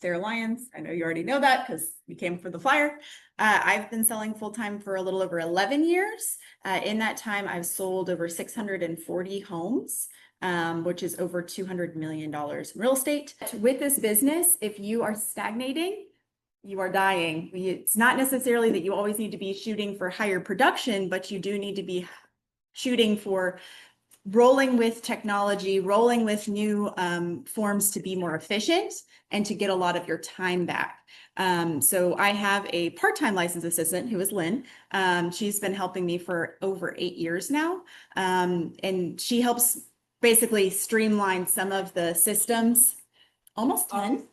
Sarah Lyons. I know you already know that because you came for the flyer. I've been selling full-time for a little over 11 years. In that time, I've sold over 640 homes, which is over $200 million in real estate. With this business, if you are stagnating, you are dying. It's not necessarily that you always need to be shooting for higher production, but you do need to be shooting for rolling with technology, rolling with new forms to be more efficient and to get a lot of your time back. So I have a part-time licensed assistant who is Lynn. She's been helping me for over 8 years now. And she helps basically streamline some of the systems, almost 10.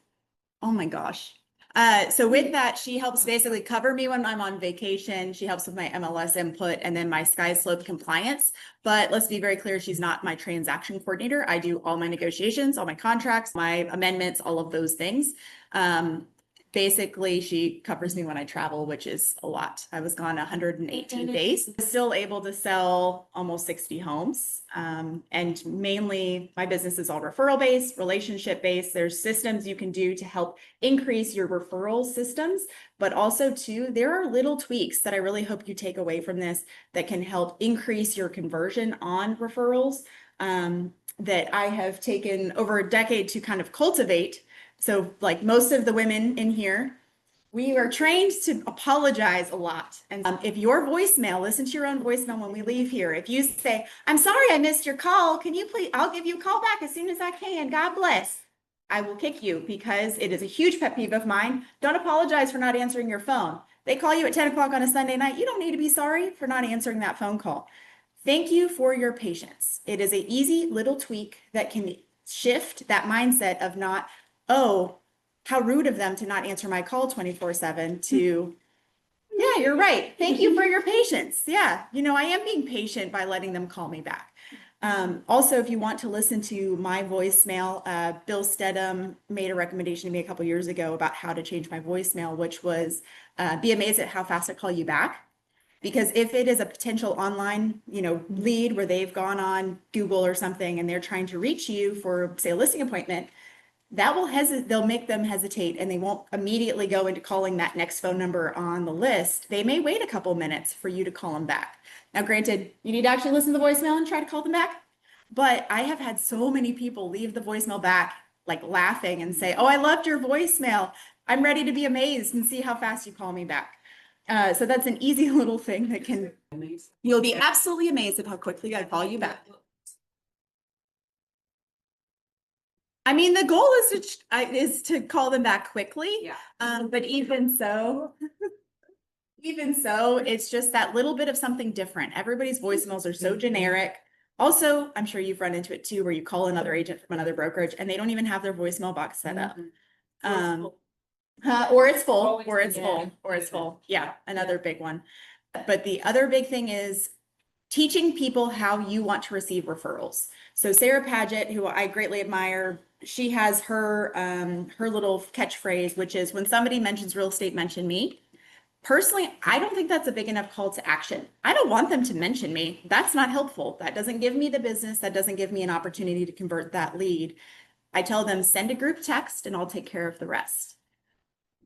Oh my gosh. So with that, she helps basically cover me when I'm on vacation. She helps with my MLS input and then my sky slope compliance. But let's be very clear, she's not my transaction coordinator. I do all my negotiations, all my contracts, my amendments, all of those things. Basically, she covers me when I travel, which is a lot. I was gone 118 days. Still able to sell almost 60 homes. And mainly my business is all referral based, relationship based. There's systems you can do to help increase your referral systems, but also too, there are little tweaks that I really hope you take away from this that can help increase your conversion on referrals that I have taken over a decade to kind of cultivate. So like most of the women in here, we are trained to apologize a lot. And if your voicemail, listen to your own voicemail when we leave here. If you say, I'm sorry I missed your call, can you please, I'll give you a call back as soon as I can. God bless. I will kick you because it is a huge pet peeve of mine. Don't apologize for not answering your phone. They call you at 10 o'clock on a Sunday night. You don't need to be sorry for not answering that phone call. Thank you for your patience. It is an easy little tweak that can shift that mindset of not, oh, how rude of them to not answer my call 24/7 to, yeah, you're right. Thank you for your patience. Yeah, you know, I am being patient by letting them call me back. Also, if you want to listen to my voicemail, Bill Stedham made a recommendation to me a couple years ago about how to change my voicemail, which was be amazed at how fast I call you back. Because if it is a potential online, you know, lead where they've gone on Google or something and they're trying to reach you for, say, a listing appointment, that will they'll make them hesitate and they won't immediately go into calling that next phone number on the list. They may wait a couple minutes for you to call them back. Now, granted, you need to actually listen to the voicemail and try to call them back. But I have had so many people leave the voicemail back, like laughing and say, oh, I loved your voicemail. I'm ready to be amazed and see how fast you call me back. So that's an easy little thing that can, you'll be absolutely amazed at how quickly I call you back. I mean, the goal is to call them back quickly. Yeah. But even so, it's just that little bit of something different. Everybody's voicemails are so generic. Also, I'm sure you've run into it too, where you call another agent from another brokerage and they don't even have their voicemail box set up. Or it's full, or it's full, or it's full. Yeah, another big one. But the other big thing is teaching people how you want to receive referrals. So Sarah Paget, who I greatly admire, she has her little catchphrase, which is when somebody mentions real estate, mention me. Personally, I don't think that's a big enough call to action. I don't want them to mention me. That's not helpful. That doesn't give me the business. That doesn't give me an opportunity to convert that lead. I tell them send a group text and I'll take care of the rest.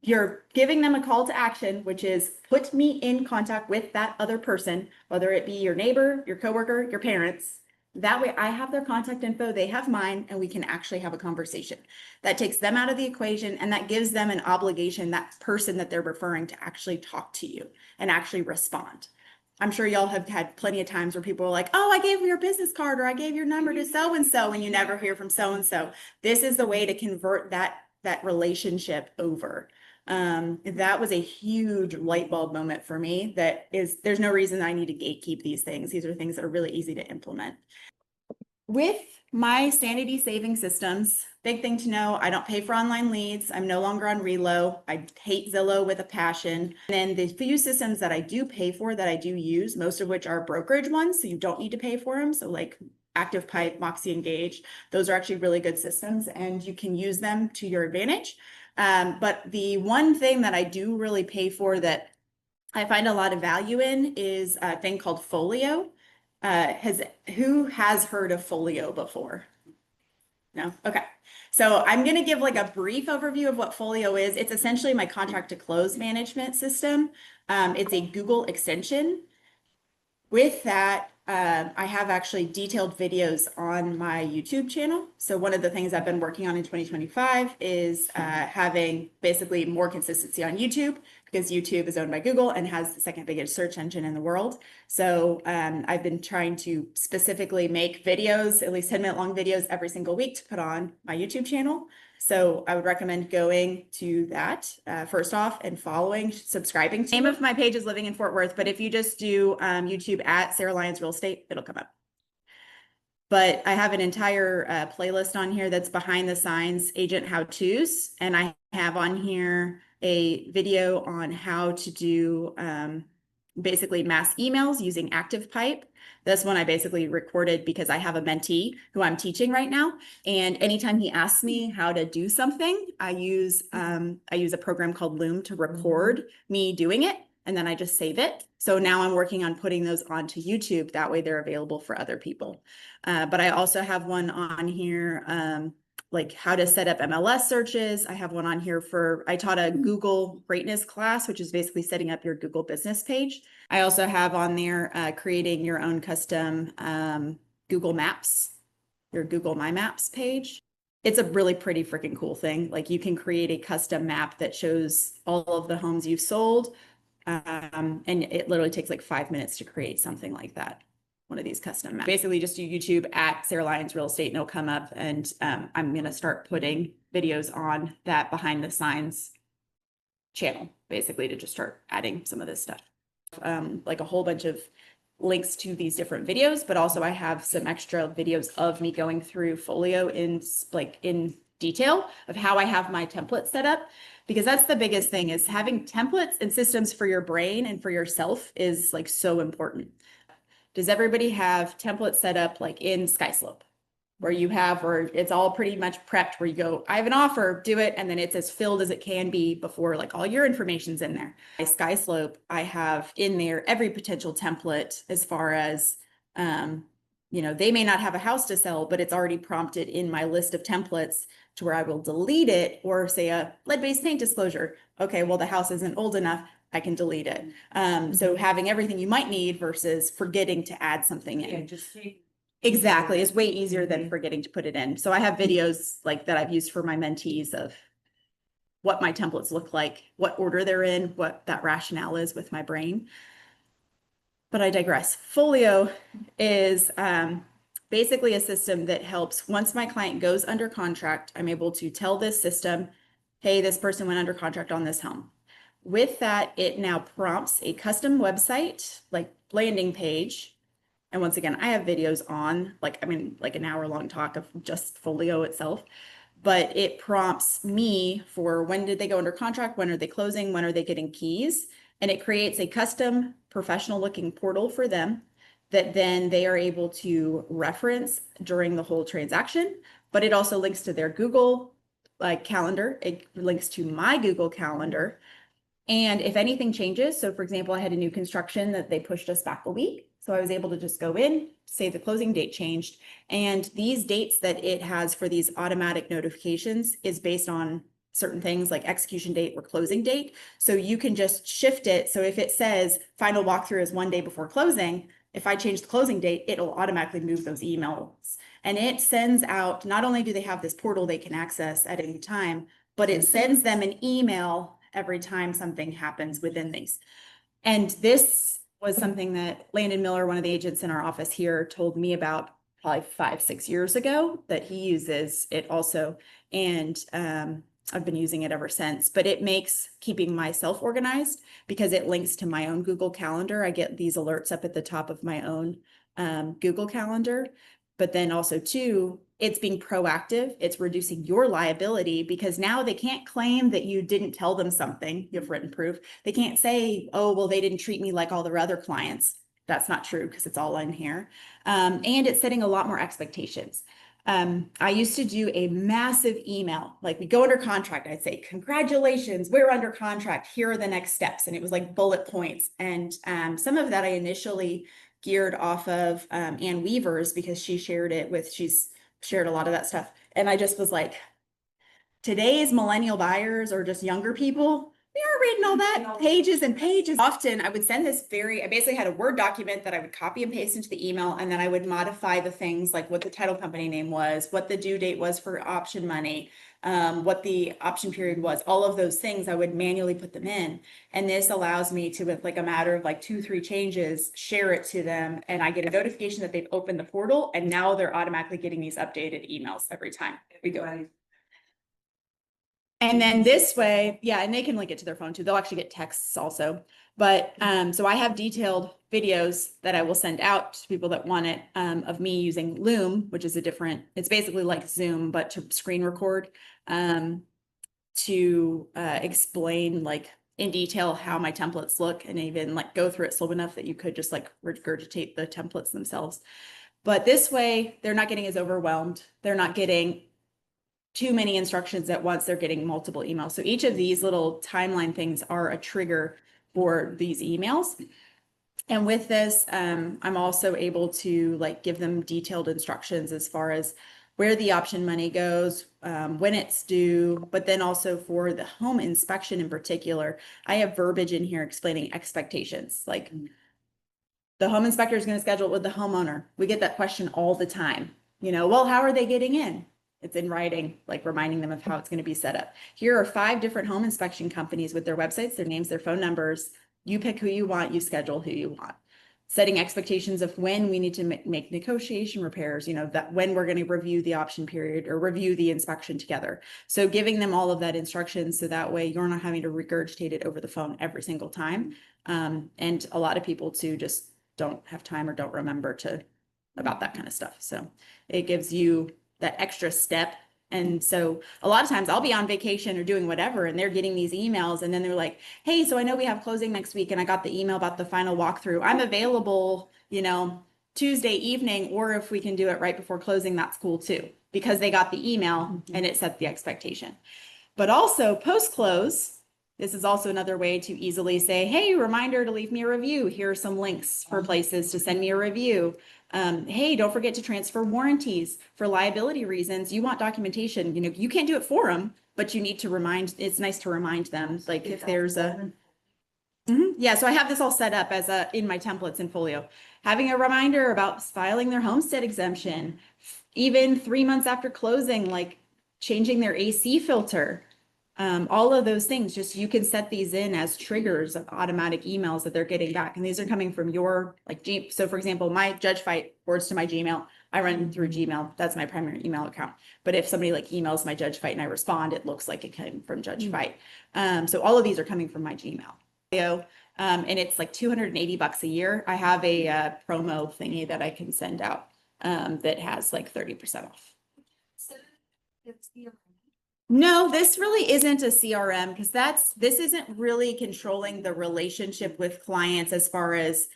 You're giving them a call to action, which is put me in contact with that other person, whether it be your neighbor, your coworker, your parents. That way I have their contact info, they have mine, and we can actually have a conversation. That takes them out of the equation and that gives them an obligation, that person that they're referring to actually talk to you and actually respond. I'm sure y'all have had plenty of times where people are like, oh, I gave your business card or I gave your number to so-and-so and you never hear from so-and-so. This is the way to convert that relationship over. That was a huge light bulb moment for me. There's no reason I need to gatekeep these things. These are things that are really easy to implement. With my Sanity-Saving systems, big thing to know, I don't pay for online leads. I'm no longer on Relo. I hate Zillow with a passion. And then the few systems that I do pay for that I do use, most of which are brokerage ones, so you don't need to pay for them. So like ActivePipe, Moxie Engage, those are actually really good systems and you can use them to your advantage. But the one thing that I do really pay for that I find a lot of value in is a thing called Folio. Who has heard of Folio before? No? Okay. So I'm going to give like a brief overview of what Folio is. It's essentially my contract to close management system. It's a Google extension. With that, I have actually detailed videos on my YouTube channel. So one of the things I've been working on in 2025 is having basically more consistency on YouTube, because YouTube is owned by Google and has the second biggest search engine in the world. So I've been trying to specifically make videos, at least 10-minute long videos every single week to put on my YouTube channel. So I would recommend going to that first off and following, subscribing. The name of my page is Living in Fort Worth, but if you just do YouTube at Sarah Lyons Real Estate, it'll come up. But I have an entire playlist on here that's behind the signs agent how-tos, and I have on here a video on how to do basically mass emails using ActivePipe. This one I basically recorded because I have a mentee who I'm teaching right now. And anytime he asks me how to do something, I use a program called Loom to record me doing it. And then I just save it. So now I'm working on putting those onto YouTube. That way they're available for other people. But I also have one on here, like how to set up MLS searches. I have one on here I taught a Google greatness class, which is basically setting up your Google business page. I also have on there creating your own custom Google Maps, your Google My Maps page. It's a really pretty freaking cool thing. Like you can create a custom map that shows all of the homes you've sold. And it literally takes like 5 minutes to create something like that. One of these custom maps. Basically just do YouTube at Sarah Lyons Real Estate and it'll come up, and I'm going to start putting videos on that behind the signs channel, basically to just start adding some of this stuff. Like a whole bunch of links to these different videos, but also I have some extra videos of me going through Folio in detail of how I have my templates set up, because that's the biggest thing, is having templates and systems for your brain and for yourself is like so important. Does everybody have templates set up like in SkySlope, where it's all pretty much prepped, where you go, I have an offer, do it, and then it's as filled as it can be before like all your information's in there. My SkySlope, I have in there every potential template as far as they may not have a house to sell, but it's already prompted in my list of templates to where I will delete it, or say a lead-based paint disclosure. Okay, well, the house isn't old enough, I can delete it. So having everything you might need versus forgetting to add something in. Exactly, is way easier than forgetting to put it in. So I have videos like that I've used for my mentees of what my templates look like, what order they're in, what that rationale is with my brain. But I digress. Folio is basically a system that helps, once my client goes under contract, I'm able to tell this system, hey, this person went under contract on this home. With that, it now prompts a custom website, like landing page. And once again, I have videos on like an hour-long talk of just Folio itself, but it prompts me for when did they go under contract, when are they closing, when are they getting keys, and it creates a custom professional-looking portal for them that then they are able to reference during the whole transaction. But it also links to their Google calendar. It links to my Google Calendar. And if anything changes, so for example, I had a new construction that they pushed us back a week. So I was able to just go in, say the closing date changed. And these dates that it has for these automatic notifications is based on certain things like execution date or closing date. So you can just shift it. So if it says final walkthrough is 1 day before closing, if I change the closing date, it'll automatically move those emails. And it sends out, not only do they have this portal they can access at any time, but it sends them an email every time something happens within these. And this was something that Landon Miller, one of the agents in our office here, told me about probably 5-6 years ago, that he uses it also. And I've been using it ever since, but it makes keeping myself organized because it links to my own Google Calendar. I get these alerts up at the top of my own Google Calendar, but then also too, it's being proactive. It's reducing your liability, because now they can't claim that you didn't tell them something. You have written proof. They can't say, oh, well, they didn't treat me like all their other clients. That's not true, because it's all in here. And it's setting a lot more expectations. I used to do a massive email, like we go under contract. I'd say, congratulations, we're under contract. Here are the next steps. And it was like bullet points. And some of that I initially geared off of Ann Weaver's, because she's shared a lot of that stuff. And I just was like, today's millennial buyers or just younger people, they are reading all that pages and pages. Often I would send this I basically had a Word document that I would copy and paste into the email, and then I would modify the things like what the title company name was, what the due date was for option money, what the option period was, all of those things. I would manually put them in. And this allows me to, with like a matter of like 2-3 changes, share it to them. And I get a notification that they've opened the portal, and now they're automatically getting these updated emails every time we go. And then this way, yeah, and they can link it to their phone too. They'll actually get texts also. But so I have detailed videos that I will send out to people that want it, of me using Loom, which is it's basically like Zoom, but to screen record, to explain like in detail how my templates look, and even like go through it slow enough that you could just like regurgitate the templates themselves. But this way, they're not getting as overwhelmed. They're not getting too many instructions at once. They're getting multiple emails. So each of these little timeline things are a trigger for these emails. And with this, I'm also able to like give them detailed instructions as far as where the option money goes, when it's due, but then also for the home inspection in particular, I have verbiage in here explaining expectations. Like the home inspector is going to schedule it with the homeowner. We get that question all the time. Well, how are they getting in? It's in writing, like reminding them of how it's going to be set up. Here are 5 different home inspection companies with their websites, their names, their phone numbers. You pick who you want, you schedule who you want. Setting expectations of when we need to make negotiation repairs, that when we're going to review the option period or review the inspection together. So giving them all of that instruction so that way you're not having to regurgitate it over the phone every single time. And a lot of people too just don't have time or don't remember about that kind of stuff. So it gives you that extra step. And so a lot of times I'll be on vacation or doing whatever, and they're getting these emails, and then they're like, hey, so I know we have closing next week, and I got the email about the final walkthrough. I'm available, Tuesday evening, or if we can do it right before closing, that's cool too, because they got the email and it set the expectation. But also post-close, this is also another way to easily say, hey, reminder to leave me a review. Here are some links for places to send me a review. Hey, don't forget to transfer warranties for liability reasons. You want documentation, you can't do it for them, but you need to it's nice to remind them, like if there's yeah, so I have this all set up as in my templates in Folio, having a reminder about filing their homestead exemption, even 3 months after closing, like changing their AC filter. All of those things, just you can set these in as triggers of automatic emails that they're getting back. And these are coming from your so for example, my Judge Fite forwards to my Gmail. I run through Gmail. That's my primary email account. But if somebody emails my Judge Fite and I respond, it looks like it came from Judge Fite. So all of these are coming from my Gmail. And it's like $280 a year. I have a promo thingy that I can send out that has like 30% off. So it's the No, this really isn't a CRM, because this isn't really controlling the relationship with clients as far as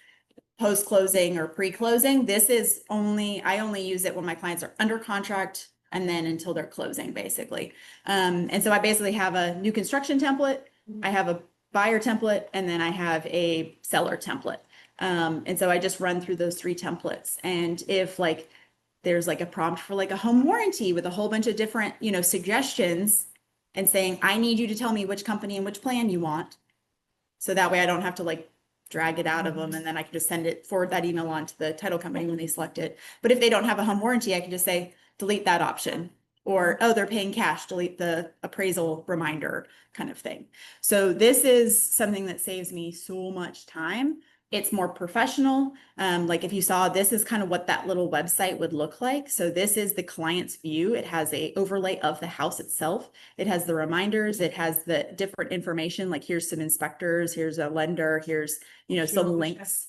post-closing or pre-closing. I only use it when my clients are under contract and then until they're closing, basically. And so I basically have a new construction template, I have a buyer template, and then I have a seller template. And so I just run through those 3 templates. And if there's a prompt for a home warranty with a whole bunch of different, suggestions, and saying, I need you to tell me which company and which plan you want. So that way I don't have to drag it out of them. And then I can just forward that email on to the title company when they select it. But if they don't have a home warranty, I can just say, delete that option, or, oh, they're paying cash, delete the appraisal reminder kind of thing. So this is something that saves me so much time. It's more professional. If you saw, this is kind of what that little website would look like. So this is the client's view. It has a overlay of the house itself. It has the reminders. It has the different information. Like here's some inspectors, here's a lender, here's, some links.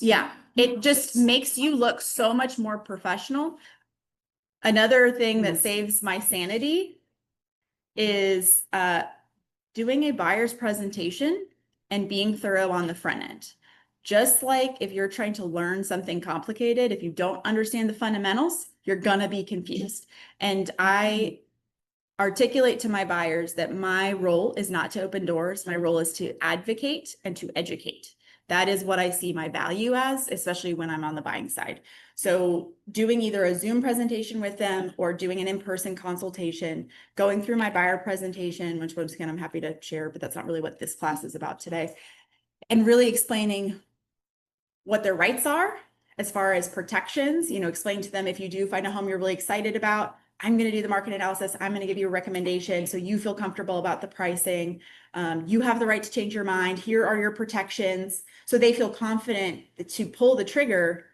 Yeah, it just makes you look so much more professional. Another thing that saves my sanity is doing a buyer's presentation and being thorough on the front end. Just like if you're trying to learn something complicated, if you don't understand the fundamentals, you're gonna be confused. And I articulate to my buyers that my role is not to open doors. My role is to advocate and to educate. That is what I see my value as, especially when I'm on the buying side. So doing either a Zoom presentation with them or doing an in-person consultation, going through my buyer presentation, which once again, I'm happy to share, but that's not really what this class is about today. And really explaining what their rights are as far as protections, explain to them if you do find a home you're really excited about, I'm going to do the market analysis. I'm going to give you a recommendation so you feel comfortable about the pricing. You have the right to change your mind. Here are your protections. So they feel confident to pull the trigger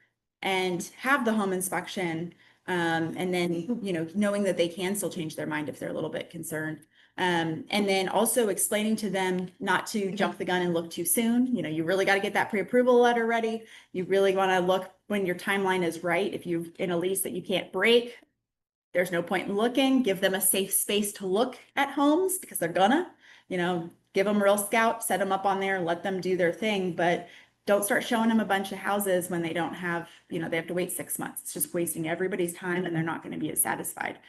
and have the home inspection. And then, knowing that they can still change their mind if they're a little bit concerned. And then also explaining to them not to jump the gun and look too soon. You really got to get that pre-approval letter ready. You really want to look when your timeline is right. If you're in a lease that you can't break, there's no point in looking. Give them a safe space to look at homes because they're gonna, give them Real Scout, set them up on there, let them do their thing, but don't start showing them a bunch of houses when they don't have, they have to wait 6 months. It's just wasting everybody's time and they're not going to be as satisfied.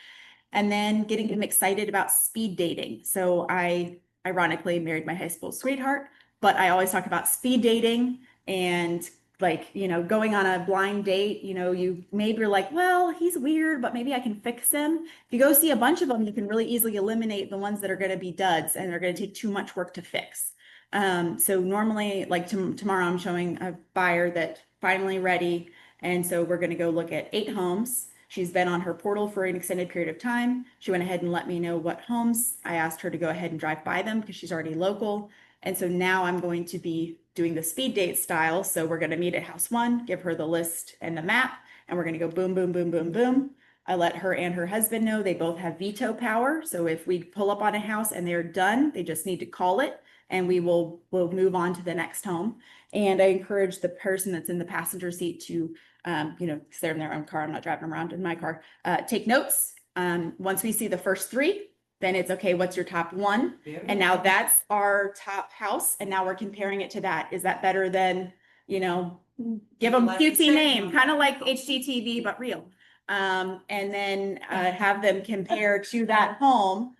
And then getting them excited about speed dating. So I ironically married my high school sweetheart, but I always talk about speed dating and going on a blind date, you maybe you're like, well, he's weird, but maybe I can fix him. If you go see a bunch of them, you can really easily eliminate the ones that are going to be duds and they're going to take too much work to fix. So normally, tomorrow, I'm showing a buyer that finally ready. And so we're going to go look at 8 homes. She's been on her portal for an extended period of time. She went ahead and let me know what homes. I asked her to go ahead and drive by them because she's already local. And so now I'm going to be doing the speed date style. So we're going to meet at house 1, give her the list and the map, and we're going to go boom, boom, boom, boom, boom. I let her and her husband know they both have veto power. So if we pull up on a house and they're done, they just need to call it and we'll move on to the next home. And I encourage the person that's in the passenger seat to, because they're in their own car, I'm not driving them around in my car, take notes. Once we see the first 3, then it's okay, what's your top 1? And now that's our top house. And now we're comparing it to that. Is that better than, give them cutesy name, kind of like HGTV, but real. And then have them compare to that home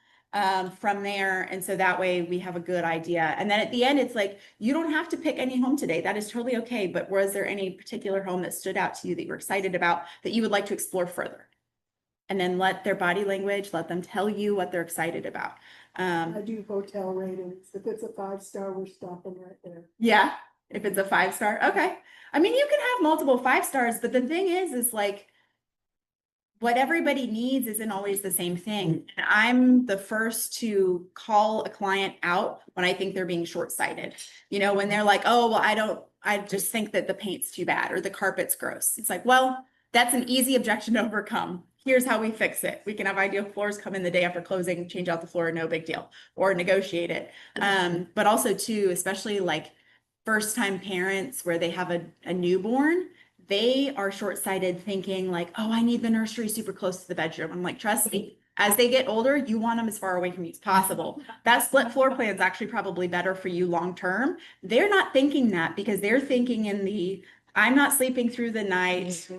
from there. And so that way we have a good idea. And then at the end, it's like, you don't have to pick any home today. That is totally okay. But was there any particular home that stood out to you that you were excited about that you would like to explore further? And then let their body language, let them tell you what they're excited about. I do hotel ratings. If it's a 5-star, we're stopping right there. Yeah, if it's a 5-star, okay. I mean, you can have multiple 5 stars, but the thing is like, what everybody needs isn't always the same thing. And I'm the first to call a client out when I think they're being short-sighted. When they're like, oh, well, I just think that the paint's too bad or the carpet's gross. It's like, well, that's an easy objection to overcome. Here's how we fix it. We can have ideal floors come in the day after closing, change out the floor, no big deal, or negotiate it. But also too, especially like first-time parents where they have a newborn, they are short-sighted thinking like, oh, I need the nursery super close to the bedroom. I'm like, trust me, as they get older, you want them as far away from you as possible. That split floor plan is actually probably better for you long-term. They're not thinking that because they're thinking in the, I'm not sleeping through the night.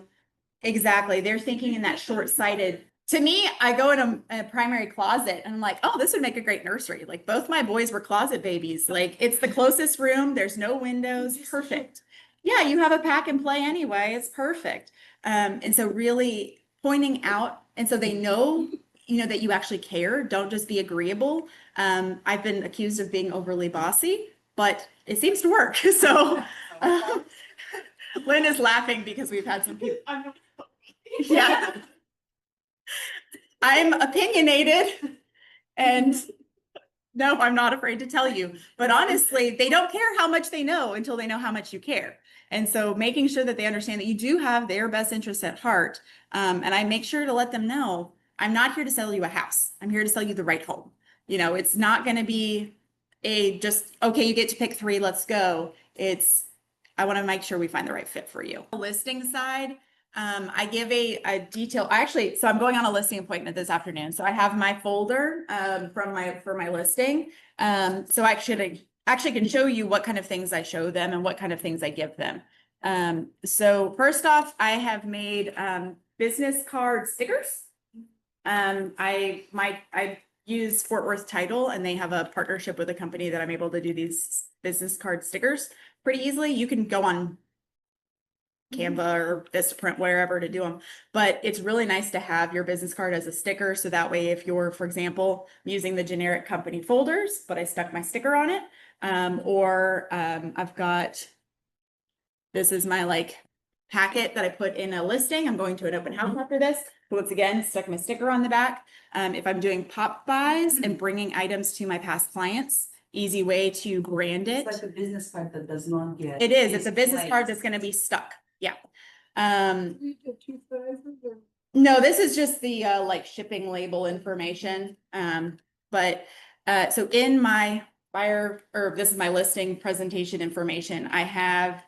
Exactly. They're thinking in that short-sighted. To me, I go in a primary closet and I'm like, oh, this would make a great nursery. Like both my boys were closet babies. Like it's the closest room. There's no windows. Perfect. Yeah, you have a pack and play anyway. It's perfect. And so really pointing out, and so they know, that you actually care. Don't just be agreeable. I've been accused of being overly bossy, but it seems to work. So Lynn is laughing because we've had some people. Yeah. I'm opinionated and no, I'm not afraid to tell you, but honestly, they don't care how much they know until they know how much you care. And so making sure that they understand that you do have their best interests at heart. And I make sure to let them know, I'm not here to sell you a house. I'm here to sell you the right home. It's not going to be okay, you get to pick 3, let's go. I want to make sure we find the right fit for you. Listing side, I give a detail. So I'm going on a listing appointment this afternoon. So I have my folder for my listing. So I actually can show you what kind of things I show them and what kind of things I give them. So first off, I have made business card stickers. I use Fort Worth Title, and they have a partnership with a company that I'm able to do these business card stickers pretty easily. You can go on Canva or Vistaprint, wherever to do them. But it's really nice to have your business card as a sticker. So that way, if you're, for example, using the generic company folders, but I stuck my sticker on it, I've got, this is my like packet that I put in a listing. I'm going to an open house after this. Once again, stuck my sticker on the back. If I'm doing pop buys and bringing items to my past clients, easy way to brand it. It's like a business card that does not get. It is. It's a business card that's going to be stuck. Yeah. You did 2 sizes or? No, this is just the like shipping label information. So in my buyer, or this is my listing presentation information, I have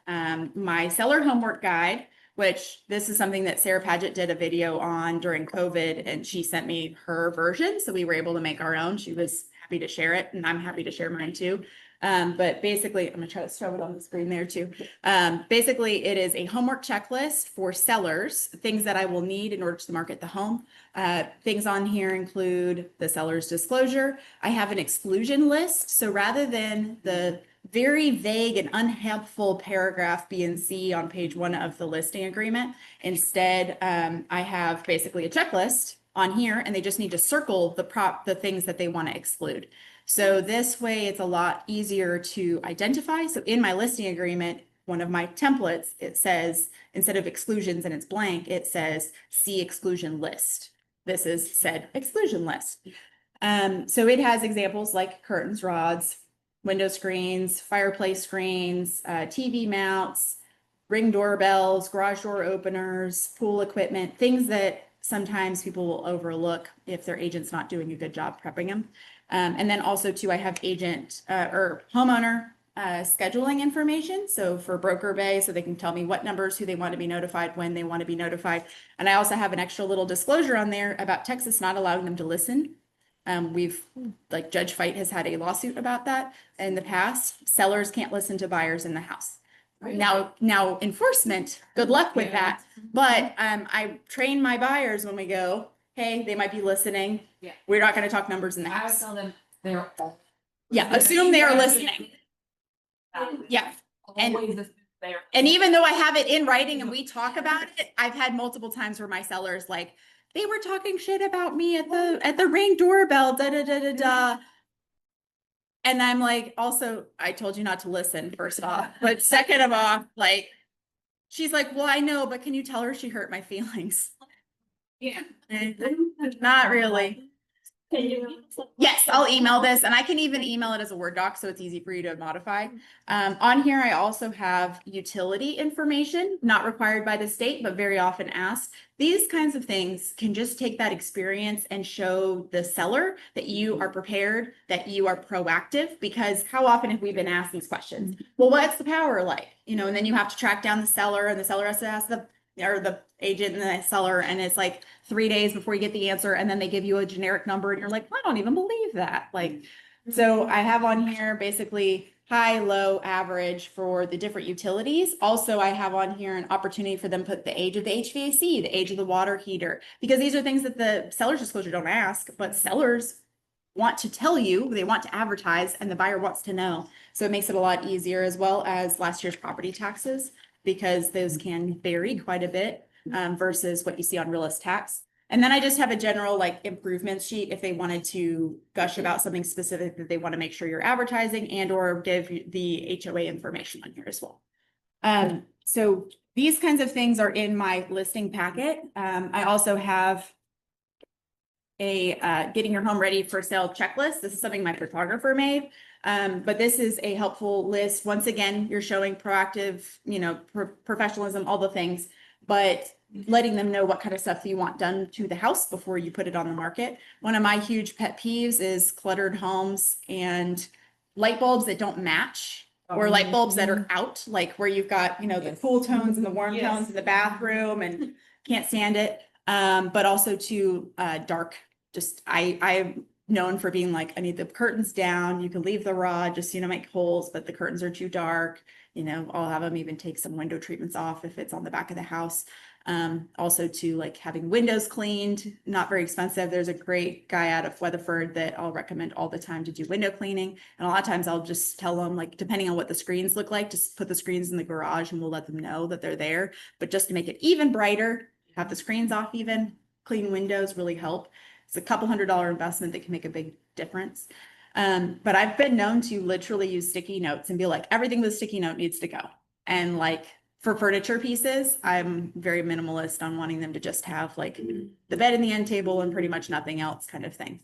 my seller homework guide, which this is something that Sarah Paget did a video on during COVID, and she sent me her version. So we were able to make our own. She was happy to share it, and I'm happy to share mine too. But basically, I'm gonna try to show it on the screen there too. Basically, it is a homework checklist for sellers, things that I will need in order to market the home. Things on here include the seller's disclosure. I have an exclusion list. So rather than the very vague and unhelpful paragraph B and C on page 1 of the listing agreement, instead, I have basically a checklist on here, and they just need to circle the things that they want to exclude. So this way it's a lot easier to identify. So in my listing agreement, one of my templates, it says, instead of exclusions and it's blank, it says see exclusion list. This is said exclusion list. So it has examples like curtains, rods, window screens, fireplace screens, TV mounts, ring doorbells, garage door openers, pool equipment, things that sometimes people will overlook if their agent's not doing a good job prepping them. And then also too, I have agent or homeowner scheduling information. So for broker bay, so they can tell me what numbers, who they want to be notified, when they want to be notified. And I also have an extra little disclosure on there about Texas not allowing them to listen. Like Judge Fite has had a lawsuit about that in the past. Sellers can't listen to buyers in the house. Right. Now enforcement, good luck with that. But I train my buyers when we go, hey, they might be listening. Yeah. We're not going to talk numbers in the I would house. tell them they're. Yeah, assume they are listening. Yeah. And- Always assume they're. And even though I have it in writing and we talk about it, I've had multiple times where my sellers like, they were talking shit about me at the Ring doorbell, da da da da da. And I'm like, also, I told you not to listen, first off, but second of all, like, she's like, well, I know, but can you tell her she hurt my feelings? Yeah. Not really. Can you? Yes, I'll email this, and I can even email it as a Word doc, so it's easy for you to modify. On here, I also have utility information, not required by the state, but very often asked. These kinds of things can just take that experience and show the seller that you are prepared, that you are proactive, because how often have we been asked these questions? Well, what's the power like? You know, and then you have to track down the seller, and the seller has to ask the agent and the seller, and it's like 3 days before you get the answer, and then they give you a generic number and you're like, I don't even believe that. Like, so I have on here basically high, low, average for the different utilities. Also, I have on here an opportunity for them to put the age of the HVAC, the age of the water heater, because these are things that the seller's disclosure don't ask, but sellers want to tell you, they want to advertise, and the buyer wants to know. So it makes it a lot easier, as well as last year's property taxes, because those can vary quite a bit versus what you see on realist tax. And then I just have a general like improvements sheet if they wanted to gush about something specific that they want to make sure you're advertising, and or give the HOA information on here as well. So these kinds of things are in my listing packet. I also have a getting your home ready for sale checklist. This is something my photographer made. But this is a helpful list. Once again, you're showing proactive, you know, professionalism, all the things, but letting them know what kind of stuff you want done to the house before you put it on the market. One of my huge pet peeves is cluttered homes and light bulbs that don't match, or light bulbs that are out, like where you've got, you know, the cool tones and the warm tones in the bathroom, and can't stand it. But also to dark. Just I'm known for being like, I need the curtains down. You can leave the rod, just, you know, make holes, but the curtains are too dark. You know, I'll have them even take some window treatments off if it's on the back of the house. Also to like having windows cleaned, not very expensive. There's a great guy out of Weatherford that I'll recommend all the time to do window cleaning. And a lot of times I'll just tell them, like, depending on what the screens look like, just put the screens in the garage and we'll let them know that they're there. But just to make it even brighter, have the screens off even, clean windows really help. It's a couple $100 investment that can make a big difference. But I've been known to literally use sticky notes and be like, everything with a sticky note needs to go. And like for furniture pieces, I'm very minimalist on wanting them to just have like the bed and the end table and pretty much nothing else kind of thing.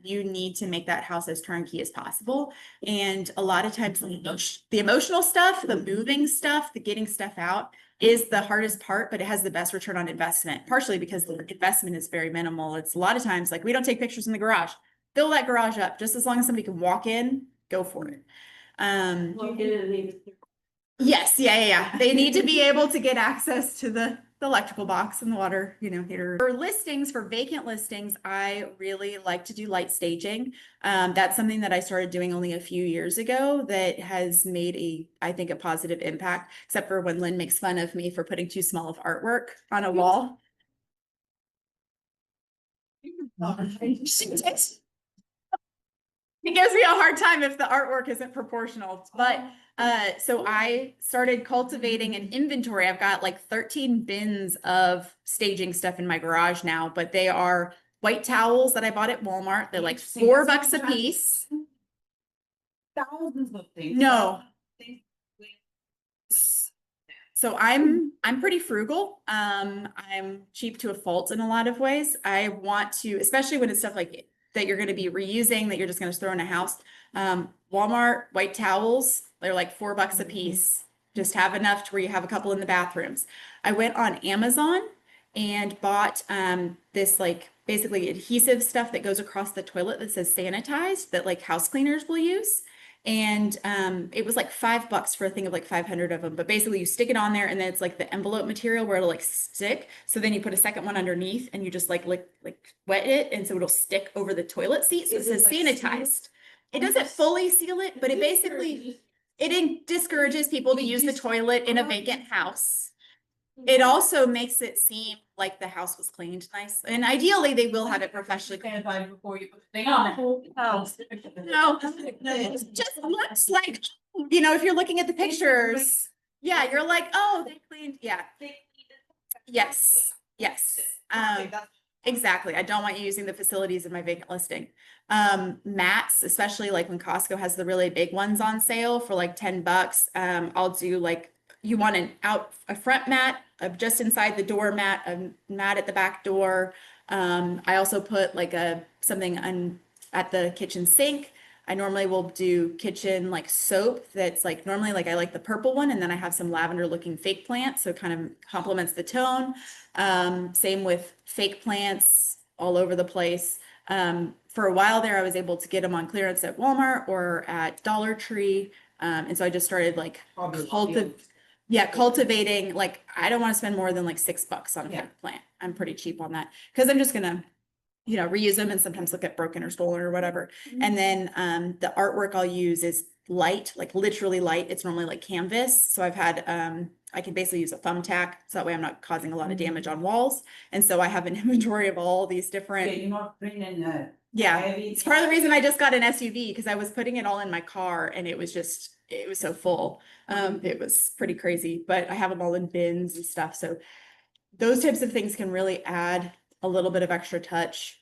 You need to make that house as turnkey as possible. And a lot of times the emotional stuff, the moving stuff, the getting stuff out is the hardest part, but it has the best return on investment, partially because the investment is very minimal. It's a lot of times like we don't take pictures in the garage. Fill that garage up just as long as somebody can walk in, go for it. Yes, yeah. They need to be able to get access to the electrical box and the water, heater. For listings, for vacant listings, I really like to do light staging. That's something that I started doing only a few years ago that has made I think a positive impact, except for when Lynn makes fun of me for putting too small of artwork on a wall. He gives me a hard time if the artwork isn't proportional, but so I started cultivating an inventory. I've got like 13 bins of staging stuff in my garage now, but they are white towels that I bought at Walmart. They're like $4 a piece. Thousands of things. No. So I'm pretty frugal. I'm cheap to a fault in a lot of ways. I want to, especially when it's stuff like that you're going to be reusing, that you're just going to throw in a house. Walmart white towels, they're like $4 a piece. Just have enough to where you have a couple in the bathrooms. I went on Amazon and bought this like basically adhesive stuff that goes across the toilet that says sanitized, that like house cleaners will use. And it was like $5 for a thing of like 500 of them. But basically you stick it on there and then it's like the envelope material where it'll like stick. So then you put a second one underneath and you just like wet it. And so it'll stick over the toilet seat. So it says sanitized. It doesn't fully seal it, but it basically, it discourages people to use the toilet in a vacant house. It also makes it seem like the house was cleaned nice. And ideally they will have it professionally cleaned. Sanitize before you put the thing on. No, it just looks like, if you're looking at the pictures, yeah, you're like, oh, they cleaned, yeah. Yes. Exactly. I don't want you using the facilities in my vacant listing. Mats, especially like when Costco has the really big ones on sale for like $10. I'll do like, you want a front mat just inside the door mat, a mat at the back door. I also put like something at the kitchen sink. I normally will do kitchen like soap that's like normally like I like the purple one, and then I have some lavender looking fake plants, so it kind of complements the tone. Same with fake plants all over the place. For a while there, I was able to get them on clearance at Walmart or at Dollar Tree. And so I just started like cultivating, like, I don't want to spend more than like $6 on a fake plant. I'm pretty cheap on that because I'm just gonna, reuse them and sometimes they'll get broken or stolen or whatever. And then the artwork I'll use is light, like literally light. It's normally like canvas. So I've had, I can basically use a thumbtack. So that way I'm not causing a lot of damage on walls. And so I have an inventory of all these different. You're not bringing It's part of the reason I just got an SUV because I was putting it all in my car and it was so full. It was pretty crazy, but I have them all in bins and stuff. So those types of things can really add a little bit of extra touch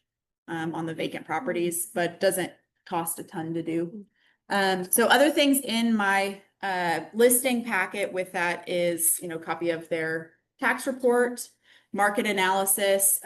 on the vacant properties, but doesn't cost a ton to do. So other things in my listing packet with that is, copy of their tax report, market analysis.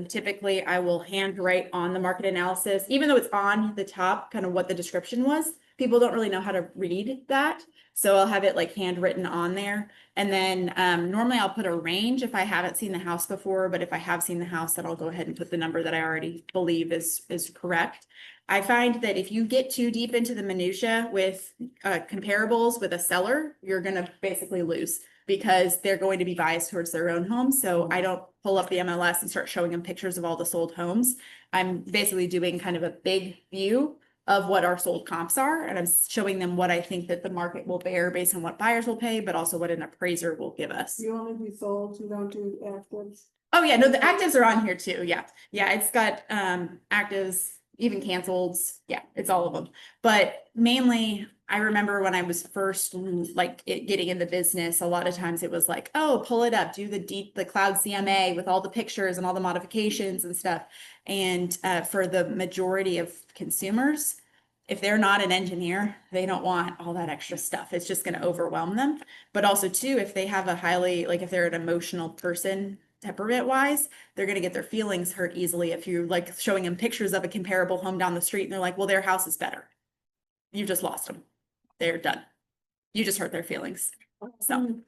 Typically I will handwrite on the market analysis, even though it's on the top, kind of what the description was. People don't really know how to read that. So I'll have it like handwritten on there. And then normally I'll put a range if I haven't seen the house before, but if I have seen the house, then I'll go ahead and put the number that I already believe is correct. I find that if you get too deep into the minutia with comparables with a seller, you're going to basically lose because they're going to be biased towards their own home. So I don't pull up the MLS and start showing them pictures of all the sold homes. I'm basically doing kind of a big view of what our sold comps are. And I'm showing them what I think that the market will bear based on what buyers will pay, but also what an appraiser will give us. You only do solds, you don't do actives. Oh yeah, no, the actives are on here too. Yeah. Yeah, it's got actives, even canceleds. Yeah, it's all of them. But mainly I remember when I was first like getting in the business, a lot of times it was like, oh, pull it up, do the cloud CMA with all the pictures and all the modifications and stuff. And for the majority of consumers, if they're not an engineer, they don't want all that extra stuff. It's just going to overwhelm them. But also too, if they have a highly, like if they're an emotional person, temperament wise, they're going to get their feelings hurt easily if you're like showing them pictures of a comparable home down the street and they're like, well, their house is better. You just lost them. They're done. You just hurt their feelings. So,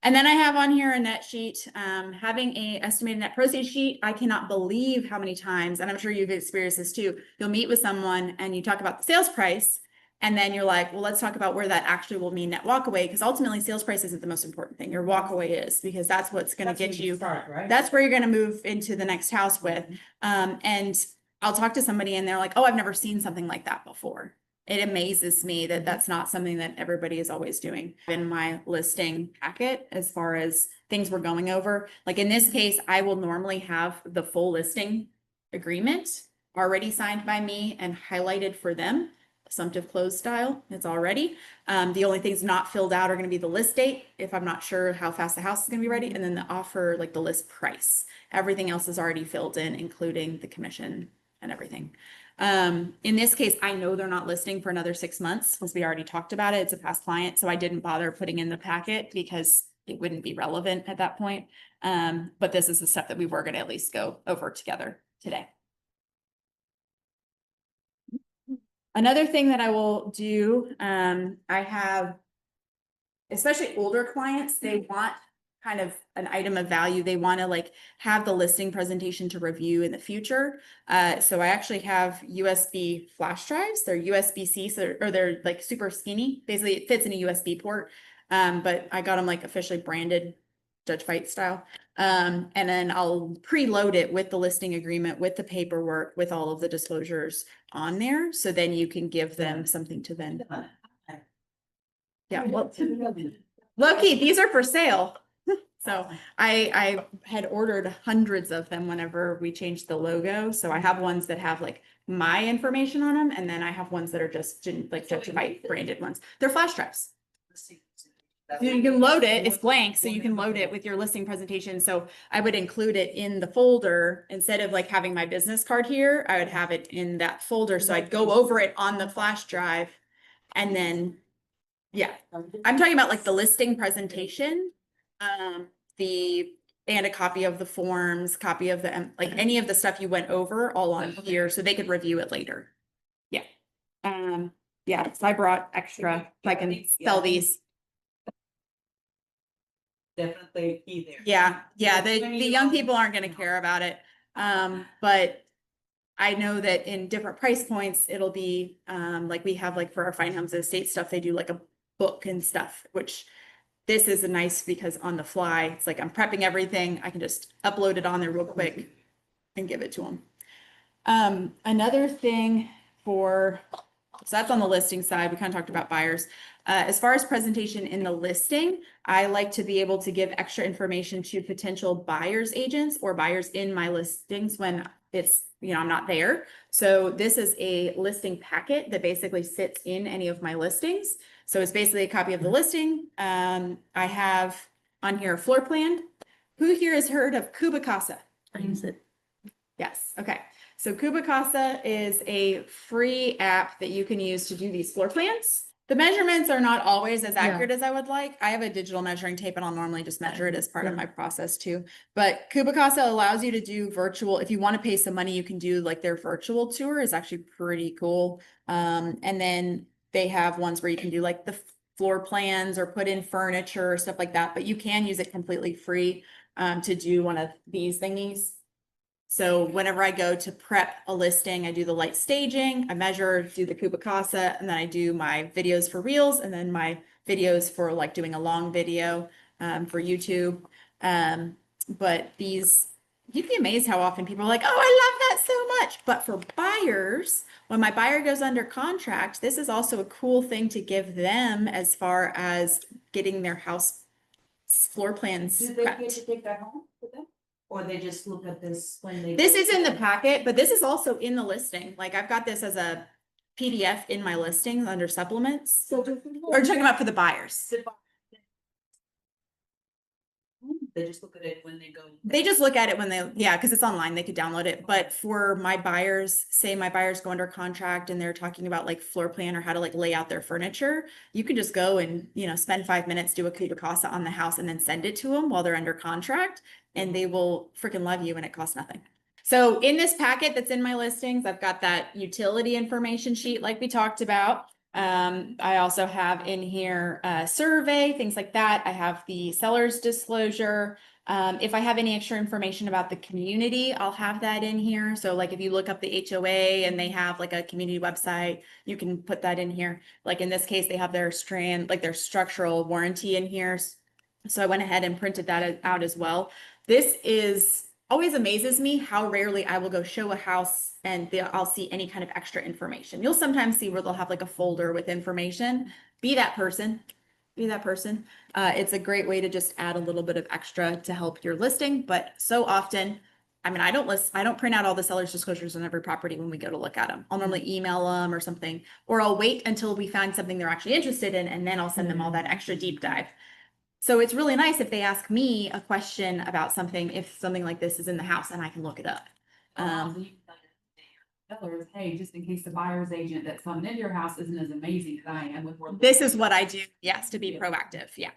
and then I have on here a net sheet, having a estimated net proceeds sheet. I cannot believe how many times, and I'm sure you've experienced this too. You'll meet with someone and you talk about the sales price. And then you're like, well, let's talk about where that actually will mean net walkaway, because ultimately sales price isn't the most important thing. Your walkaway is, because that's what's going to get you. Right? That's where you're going to move into the next house with. And I'll talk to somebody and they're like, oh, I've never seen something like that before. It amazes me that that's not something that everybody is always doing in my listing packet as far as things we're going over. Like in this case, I will normally have the full listing agreement already signed by me and highlighted for them. Assumptive close style, it's already. The only things not filled out are going to be the list date, if I'm not sure how fast the house is going to be ready, and then the offer, like the list price. Everything else is already filled in, including the commission and everything. In this case, I know they're not listing for another 6 months because we already talked about it. It's a past client, so I didn't bother putting in the packet because it wouldn't be relevant at that point. But this is the stuff that we were going to at least go over together today. Another thing that I will do, I have, especially older clients, they want kind of an item of value. They want to like have the listing presentation to review in the future. So I actually have USB flash drives. They're USB-C, so or they're like super skinny. Basically, it fits in a USB port. But I got them like officially branded Judge Fite style. And then I'll preload it with the listing agreement, with the paperwork, with all of the disclosures on there. So then you can give them something to then. Yeah, well, low-key, these are for sale. So I had ordered hundreds of them whenever we changed the logo. So I have ones that have like my information on them. And then I have ones that are just like Judge Fite branded ones. They're flash drives. You can load it, it's blank, so you can load it with your listing presentation. So I would include it in the folder instead of like having my business card here. I would have it in that folder. So I'd go over it on the flash drive and then, yeah, I'm talking about like the listing presentation, and a copy of the forms, copy of the, like any of the stuff you went over all on here so they could review it later. Yeah. Yeah, so I brought extra, so I can sell these. Definitely be there. Yeah, the young people aren't gonna care about it. But I know that in different price points, it'll be, like we have like for our fine homes and estate stuff, they do like a book and stuff, which this is a nice because on the fly, it's like I'm prepping everything. I can just upload it on there real quick and give it to them. Another thing so that's on the listing side. We kind of talked about buyers. As far as presentation in the listing, I like to be able to give extra information to potential buyers agents or buyers in my listings when it's, I'm not there. So this is a listing packet that basically sits in any of my listings. So it's basically a copy of the listing. I have on here a floor plan. Who here has heard of Cubicasa? I use it. Yes. Okay. So Cubicasa is a free app that you can use to do these floor plans. The measurements are not always as accurate as I would like. I have a digital measuring tape and I'll normally just measure it as part of my process too. But Cubicasa allows you to do virtual. If you want to pay some money, you can do like their virtual tour is actually pretty cool. And then they have ones where you can do like the floor plans or put in furniture or stuff like that. But you can use it completely free to do one of these thingies. So whenever I go to prep a listing, I do the light staging, I measure, do the Cubicasa, and then I do my videos for Reels, and then my videos for like doing a long video for YouTube. But these you'd be amazed how often people are like, oh, I love that so much. But for buyers, when my buyer goes under contract, this is also a cool thing to give them as far as getting their house floor plans Do they get prepped. to take that home with them? Or they just look at this when they? This is in the packet, but this is also in the listing. Like I've got this as a PDF in my listings under supplements. So does it Or talking about for the buyers. They just look at it when they go. They just look at it when they, yeah, because it's online, they could download it. But for my buyers, say my buyers go under contract and they're talking about like floor plan or how to like lay out their furniture, you can just go and, spend 5 minutes, do a Cubicasa on the house and then send it to them while they're under contract and they will freaking love you and it costs nothing. So in this packet that's in my listings, I've got that utility information sheet like we talked about. I also have in here a survey, things like that. I have the seller's disclosure. If I have any extra information about the community, I'll have that in here. So like if you look up the HOA and they have like a community website, you can put that in here. Like in this case, they have their their structural warranty in here. So I went ahead and printed that out as well. This always amazes me how rarely I will go show a house and I'll see any kind of extra information. You'll sometimes see where they'll have like a folder with information. Be that person. Be that person. It's a great way to just add a little bit of extra to help your listing, but so often, I don't print out all the seller's disclosures on every property when we go to look at them. I'll normally email them or something, or I'll wait until we find something they're actually interested in, and then I'll send them all that extra deep dive. So it's really nice if they ask me a question about something, if something like this is in the house and I can look it up. Sellers, hey, just in case the buyer's agent that's coming into your house isn't as amazing as I am with. This is what I do, yes, to be proactive, yeah.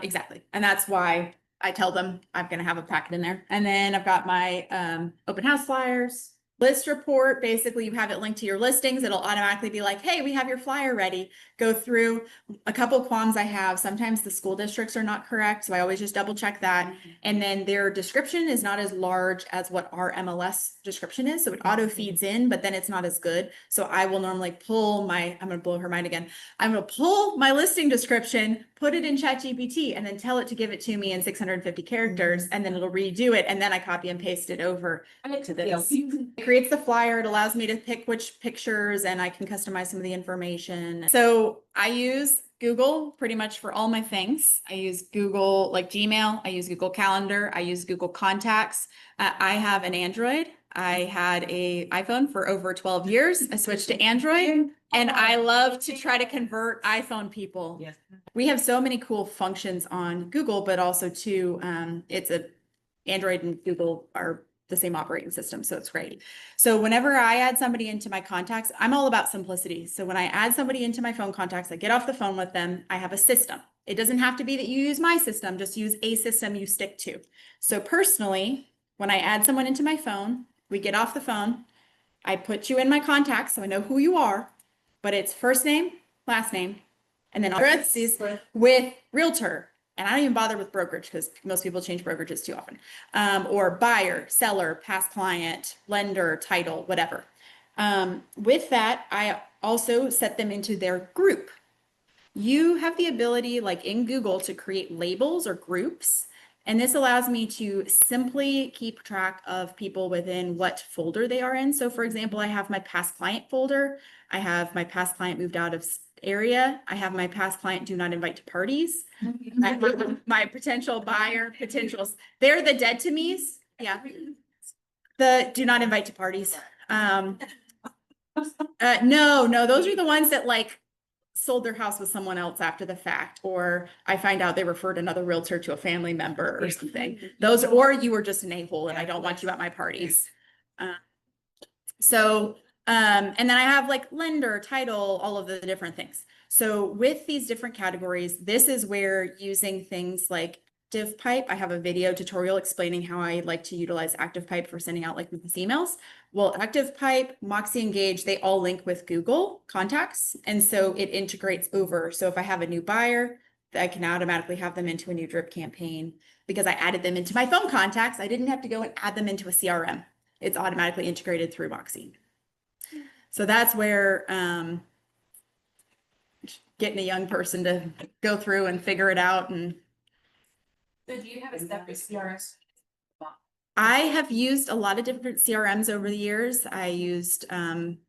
Exactly, and that's why I tell them I'm gonna have a packet in there. And then I've got my open house flyers. List report, basically you have it linked to your listings. It'll automatically be like, hey, we have your flyer ready. Go through a couple qualms I have. Sometimes the school districts are not correct, so I always just double check that. And then their description is not as large as what our MLS description is. So it auto feeds in, but then it's not as good. So I will normally pull I'm gonna blow her mind again. I'm gonna pull my listing description, put it in ChatGPT, and then tell it to give it to me in 650 characters, and then it'll redo it. And then I copy and paste it over to this. It creates the flyer. It allows me to pick which pictures and I can customize some of the information. So I use Google pretty much for all my things. I use Google like Gmail. I use Google Calendar. I use Google Contacts. I have an Android. I had a iPhone for over 12 years. I switched to Android and I love to try to convert iPhone people. Yes. We have so many cool functions on Google, but also too, Android and Google are the same operating system, so it's great. So whenever I add somebody into my contacts, I'm all about simplicity. So when I add somebody into my phone contacts, I get off the phone with them, I have a system. It doesn't have to be that you use my system, just use a system you stick to. So personally, when I add someone into my phone, we get off the phone, I put you in my contacts so I know who you are, but it's first name, last name, and then parentheses with realtor. And I don't even bother with brokerage because most people change brokerages too often. Or buyer, seller, past client, lender, title, whatever. With that, I also set them into their group. You have the ability, like in Google, to create labels or groups. And this allows me to simply keep track of people within what folder they are in. So for example, I have my past client folder. I have my past client moved out of area. I have my past client do not invite to parties. I have my potential buyer, they're the dead to me's. Yeah. The do not invite to parties. No, those are the ones that like sold their house with someone else after the fact, or I find out they referred another realtor to a family member or something. Those, or you were just an a-hole and I don't want you at my parties. And then I have like lender, title, all of the different things. So with these different categories, this is where using things like ActivePipe, I have a video tutorial explaining how I like to utilize ActivePipe for sending out like these emails. Well, ActivePipe, Moxie Engage, they all link with Google Contacts. And so it integrates over. So if I have a new buyer, I can automatically have them into a new drip campaign because I added them into my phone contacts. I didn't have to go and add them into a CRM. It's automatically integrated through Moxie. So that's where getting a young person to go through and figure it out. And So do you have a separate CRS? I have used a lot of different CRMs over the years. I used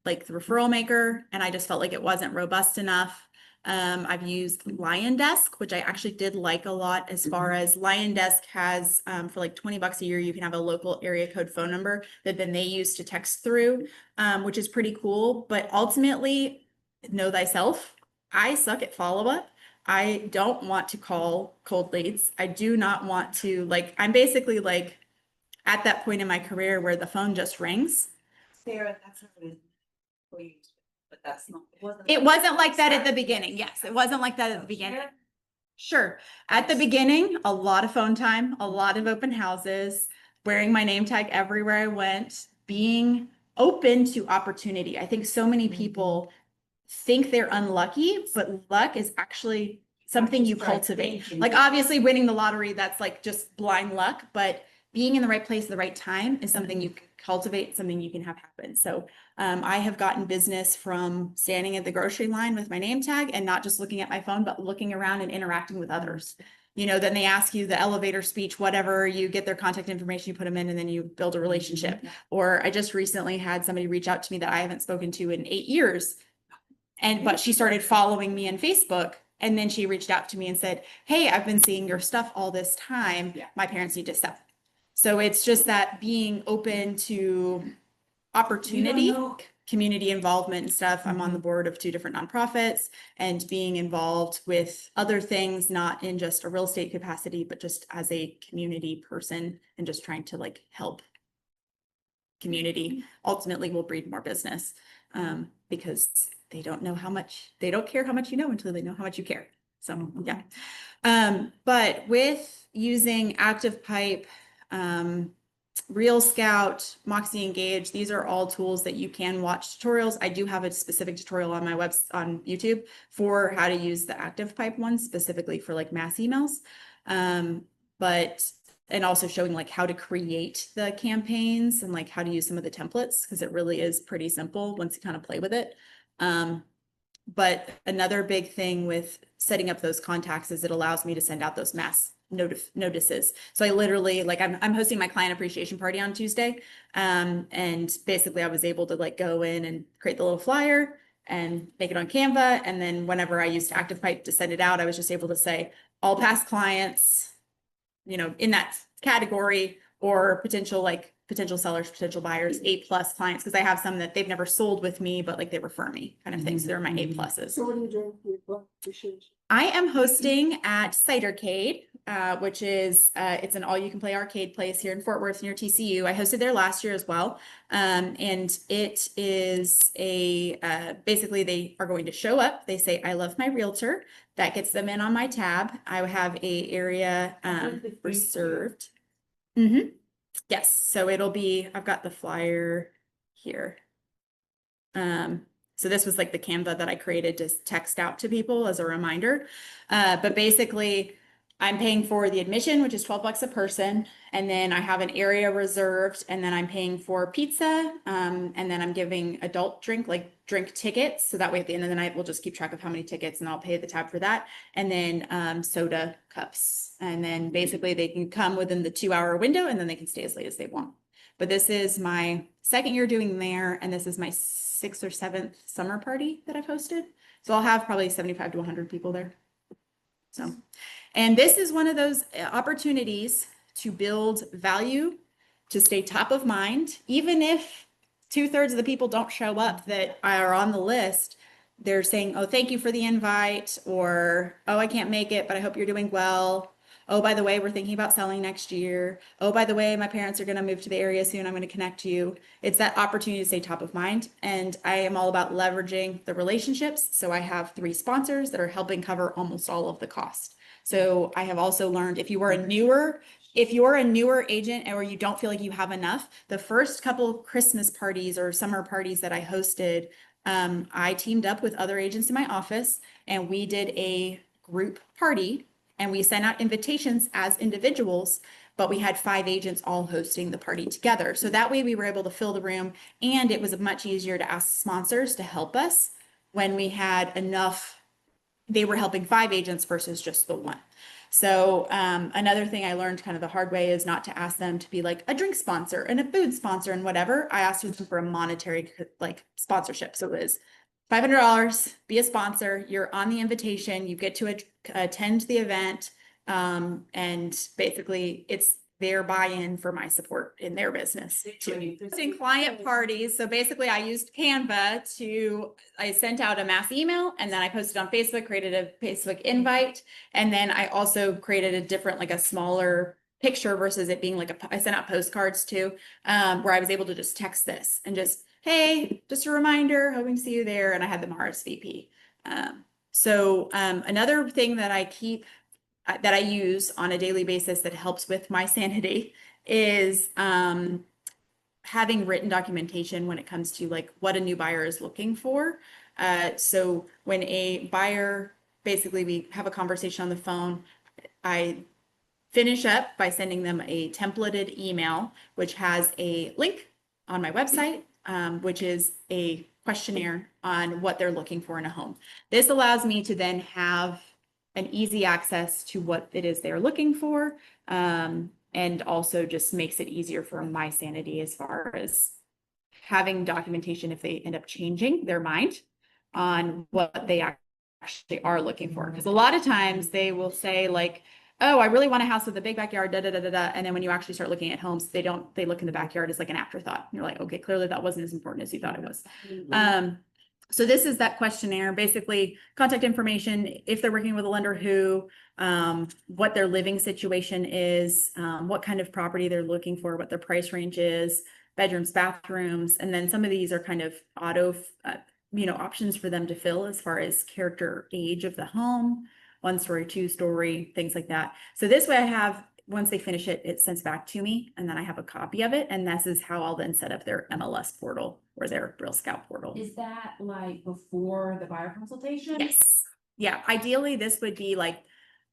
like the Referral Maker, and I just felt like it wasn't robust enough. I've used Lion Desk, which I actually did like a lot, as far as Lion Desk has for like $20 a year, you can have a local area code phone number that then they use to text through, which is pretty cool. But ultimately, know thyself. I suck at follow-up. I don't want to call cold leads. I do not want to, like, I'm basically like at that point in my career where the phone just rings. Sarah, that's not really for you, but that's not. It wasn't like that at the beginning. Yes, it wasn't like that at the beginning. Sure. At the beginning, a lot of phone time, a lot of open houses, wearing my name tag everywhere I went, being open to opportunity. I think so many people think they're unlucky, but luck is actually something you cultivate. Like obviously winning the lottery, that's like just blind luck, but being in the right place at the right time is something you can cultivate, something you can have happen. So I have gotten business from standing at the grocery line with my name tag and not just looking at my phone, but looking around and interacting with others. You know, then they ask you the elevator speech, whatever, you get their contact information, you put them in, and then you build a relationship. Or I just recently had somebody reach out to me that I haven't spoken to in 8 years. But she started following me on Facebook. And then she reached out to me and said, hey, I've been seeing your stuff all this time. My parents need to sell. So it's just that being open to opportunity, community involvement and stuff. I'm on the board of 2 different nonprofits, and being involved with other things, not in just a real estate capacity, but just as a community person and just trying to like help community ultimately will breed more business, because they don't care how much you know until they know how much you care. So yeah. But with using ActivePipe, Real Scout, Moxie Engage, these are all tools that you can watch tutorials. I do have a specific tutorial on my on YouTube for how to use the ActivePipe one, specifically for like mass emails. And also showing like how to create the campaigns and like how to use some of the templates, because it really is pretty simple once you kind of play with it. But another big thing with setting up those contacts is it allows me to send out those mass notices. So I literally, like, I'm hosting my client appreciation party on Tuesday. And basically I was able to like go in and create the little flyer and make it on Canva. And then whenever I used ActivePipe to send it out, I was just able to say all past clients, you know, in that category, or potential sellers, potential buyers, A+ clients, because I have some that they've never sold with me, but like they refer me kind of thing. So they're my A+. So what are you doing for your client appreciation? I am hosting at Cidercade, which is it's an all-you-can-play arcade place here in Fort Worth near TCU. I hosted there last year as well, and it is basically they are going to show up. They say, "I love my realtor." That gets them in on my tab. I have a area reserved. Yes, so it'll be. I've got the flyer here. So this was like the Canva that I created to text out to people as a reminder. But basically I'm paying for the admission, which is $12 a person. And then I have an area reserved, and then I'm paying for pizza. And then I'm giving adult drink tickets. So that way at the end of the night, we'll just keep track of how many tickets, and I'll pay the tab for that. And then soda cups. And then basically they can come within the 2-hour window, and then they can stay as late as they want. But this is my second year doing there, and this is my 6th or 7th summer party that I've hosted. So I'll have probably 75 to 100 people there. So, and this is one of those opportunities to build value, to stay top of mind, even if 2/3 of the people don't show up that are on the list. They're saying, "Oh, thank you for the invite," or, "Oh, I can't make it, but I hope you're doing well. Oh, by the way, we're thinking about selling next year. Oh, by the way, my parents are going to move to the area soon. I'm going to connect you." It's that opportunity to stay top of mind. And I am all about leveraging the relationships. So I have 3 sponsors that are helping cover almost all of the cost. So I have also learned if you are a newer agent, or you don't feel like you have enough, the first couple Christmas parties or summer parties that I hosted, I teamed up with other agents in my office, and we did a group party. And we sent out invitations as individuals, but we had 5 agents all hosting the party together. So that way we were able to fill the room, and it was much easier to ask sponsors to help us when we had enough. They were helping 5 agents versus just the 1. So another thing I learned kind of the hard way is not to ask them to be like a drink sponsor and a food sponsor and whatever. I asked them for a monetary like sponsorship. So it was $500, be a sponsor, you're on the invitation, you get to attend the event. And basically it's their buy-in for my support in their business too. In client parties. So basically I used Canva I sent out a mass email and then I posted on Facebook, created a Facebook invite. And then I also created a different, like a smaller picture versus it being like I sent out postcards too, where I was able to just text this and just, hey, just a reminder, hoping to see you there. And I had them RSVP. Another thing that I use on a daily basis that helps with my sanity is having written documentation when it comes to like what a new buyer is looking for. So when a buyer, basically we have a conversation on the phone, I finish up by sending them a templated email, which has a link on my website, which is a questionnaire on what they're looking for in a home. This allows me to then have an easy access to what it is they're looking for, and also just makes it easier for my sanity as far as having documentation if they end up changing their mind on what they actually are looking for. Because a lot of times they will say like, oh, I really want a house with a big backyard, da, da, da, da, da. And then when you actually start looking at homes, they look in the backyard as like an afterthought. You're like, okay, clearly that wasn't as important as you thought it was. So this is that questionnaire, basically contact information, if they're working with a lender who, what their living situation is, what kind of property they're looking for, what their price range is, bedrooms, bathrooms. And then some of these are kind of options for them to fill as far as character, age of the home, 1-story, 2-story, things like that. So this way I have, once they finish it, it sends back to me and then I have a copy of it. And this is how I'll then set up their MLS portal or their Real Scout portal. Is that like before the buyer consultation? Yes. Yeah. Ideally, this would be like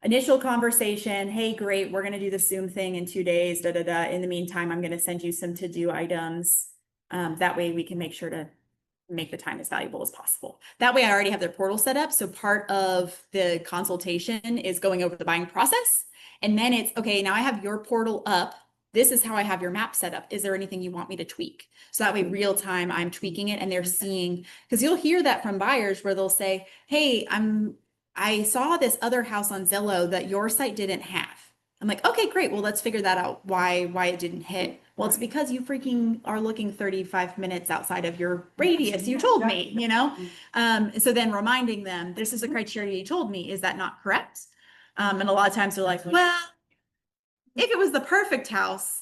initial conversation. Hey, great. We're going to do the Zoom thing in 2 days. Da, da, da. In the meantime, I'm going to send you some to-do items. That way we can make sure to make the time as valuable as possible. That way I already have their portal set up. So part of the consultation is going over the buying process. And then it's, okay, now I have your portal up. This is how I have your map set up. Is there anything you want me to tweak? So that way real time I'm tweaking it and they're seeing, because you'll hear that from buyers where they'll say, hey, I saw this other house on Zillow that your site didn't have. I'm like, okay, great. Well, let's figure that out. Why it didn't hit. Well, it's because you freaking are looking 35 minutes outside of your radius. You told me, so then reminding them, this is the criteria you told me. Is that not correct? And a lot of times they're like, well, if it was the perfect house,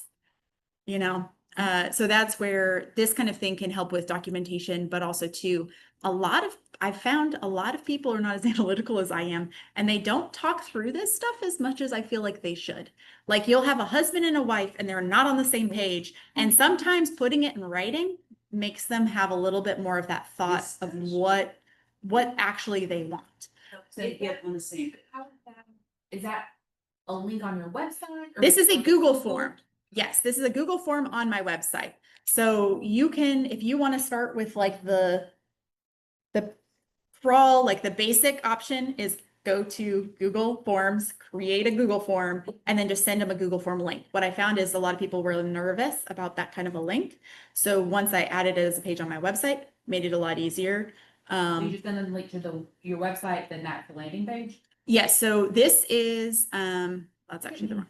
so that's where this kind of thing can help with documentation, but also too, I've found a lot of people are not as analytical as I am, and they don't talk through this stuff as much as I feel like they should. Like you'll have a husband and a wife and they're not on the same page. And sometimes putting it in writing makes them have a little bit more of that thought of what actually they want. So you get on the same. Is that a link on your website? This is a Google form. Yes, this is a Google form on my website. So you can, if you want to start with like the crawl, like the basic option is go to Google Forms, create a Google form, and then just send them a Google form link. What I found is a lot of people were nervous about that kind of a link. So once I added it as a page on my website, made it a lot easier. So you just send them a link to your website, then that's the landing page? Yes, so this is, that's actually the wrong.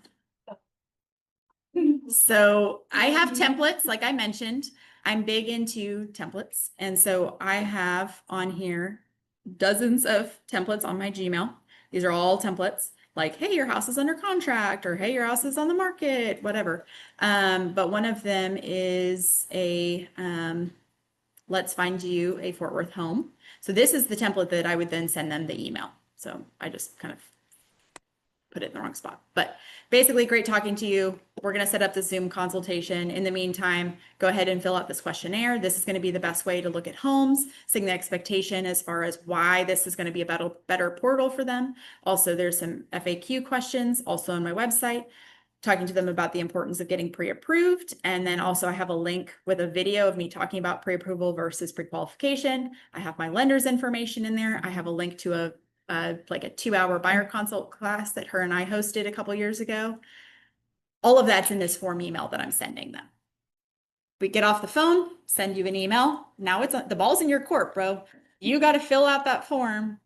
So I have templates, like I mentioned, I'm big into templates. And so I have on here dozens of templates on my Gmail. These are all templates like, hey, your house is under contract, or hey, your house is on the market, whatever. But one of them is let's find you a Fort Worth home. So this is the template that I would then send them the email. So I just kind of put it in the wrong spot, but basically great talking to you. We're going to set up the Zoom consultation. In the meantime, go ahead and fill out this questionnaire. This is going to be the best way to look at homes, setting the expectation as far as why this is going to be a better portal for them. Also, there's some FAQ questions also on my website, talking to them about the importance of getting pre-approved. And then also I have a link with a video of me talking about pre-approval versus pre-qualification. I have my lender's information in there. I have a link to a like a 2-hour buyer consult class that her and I hosted a couple years ago. All of that's in this form email that I'm sending them. We get off the phone, send you an email. Now the ball's in your court, bro. You got to fill out that form.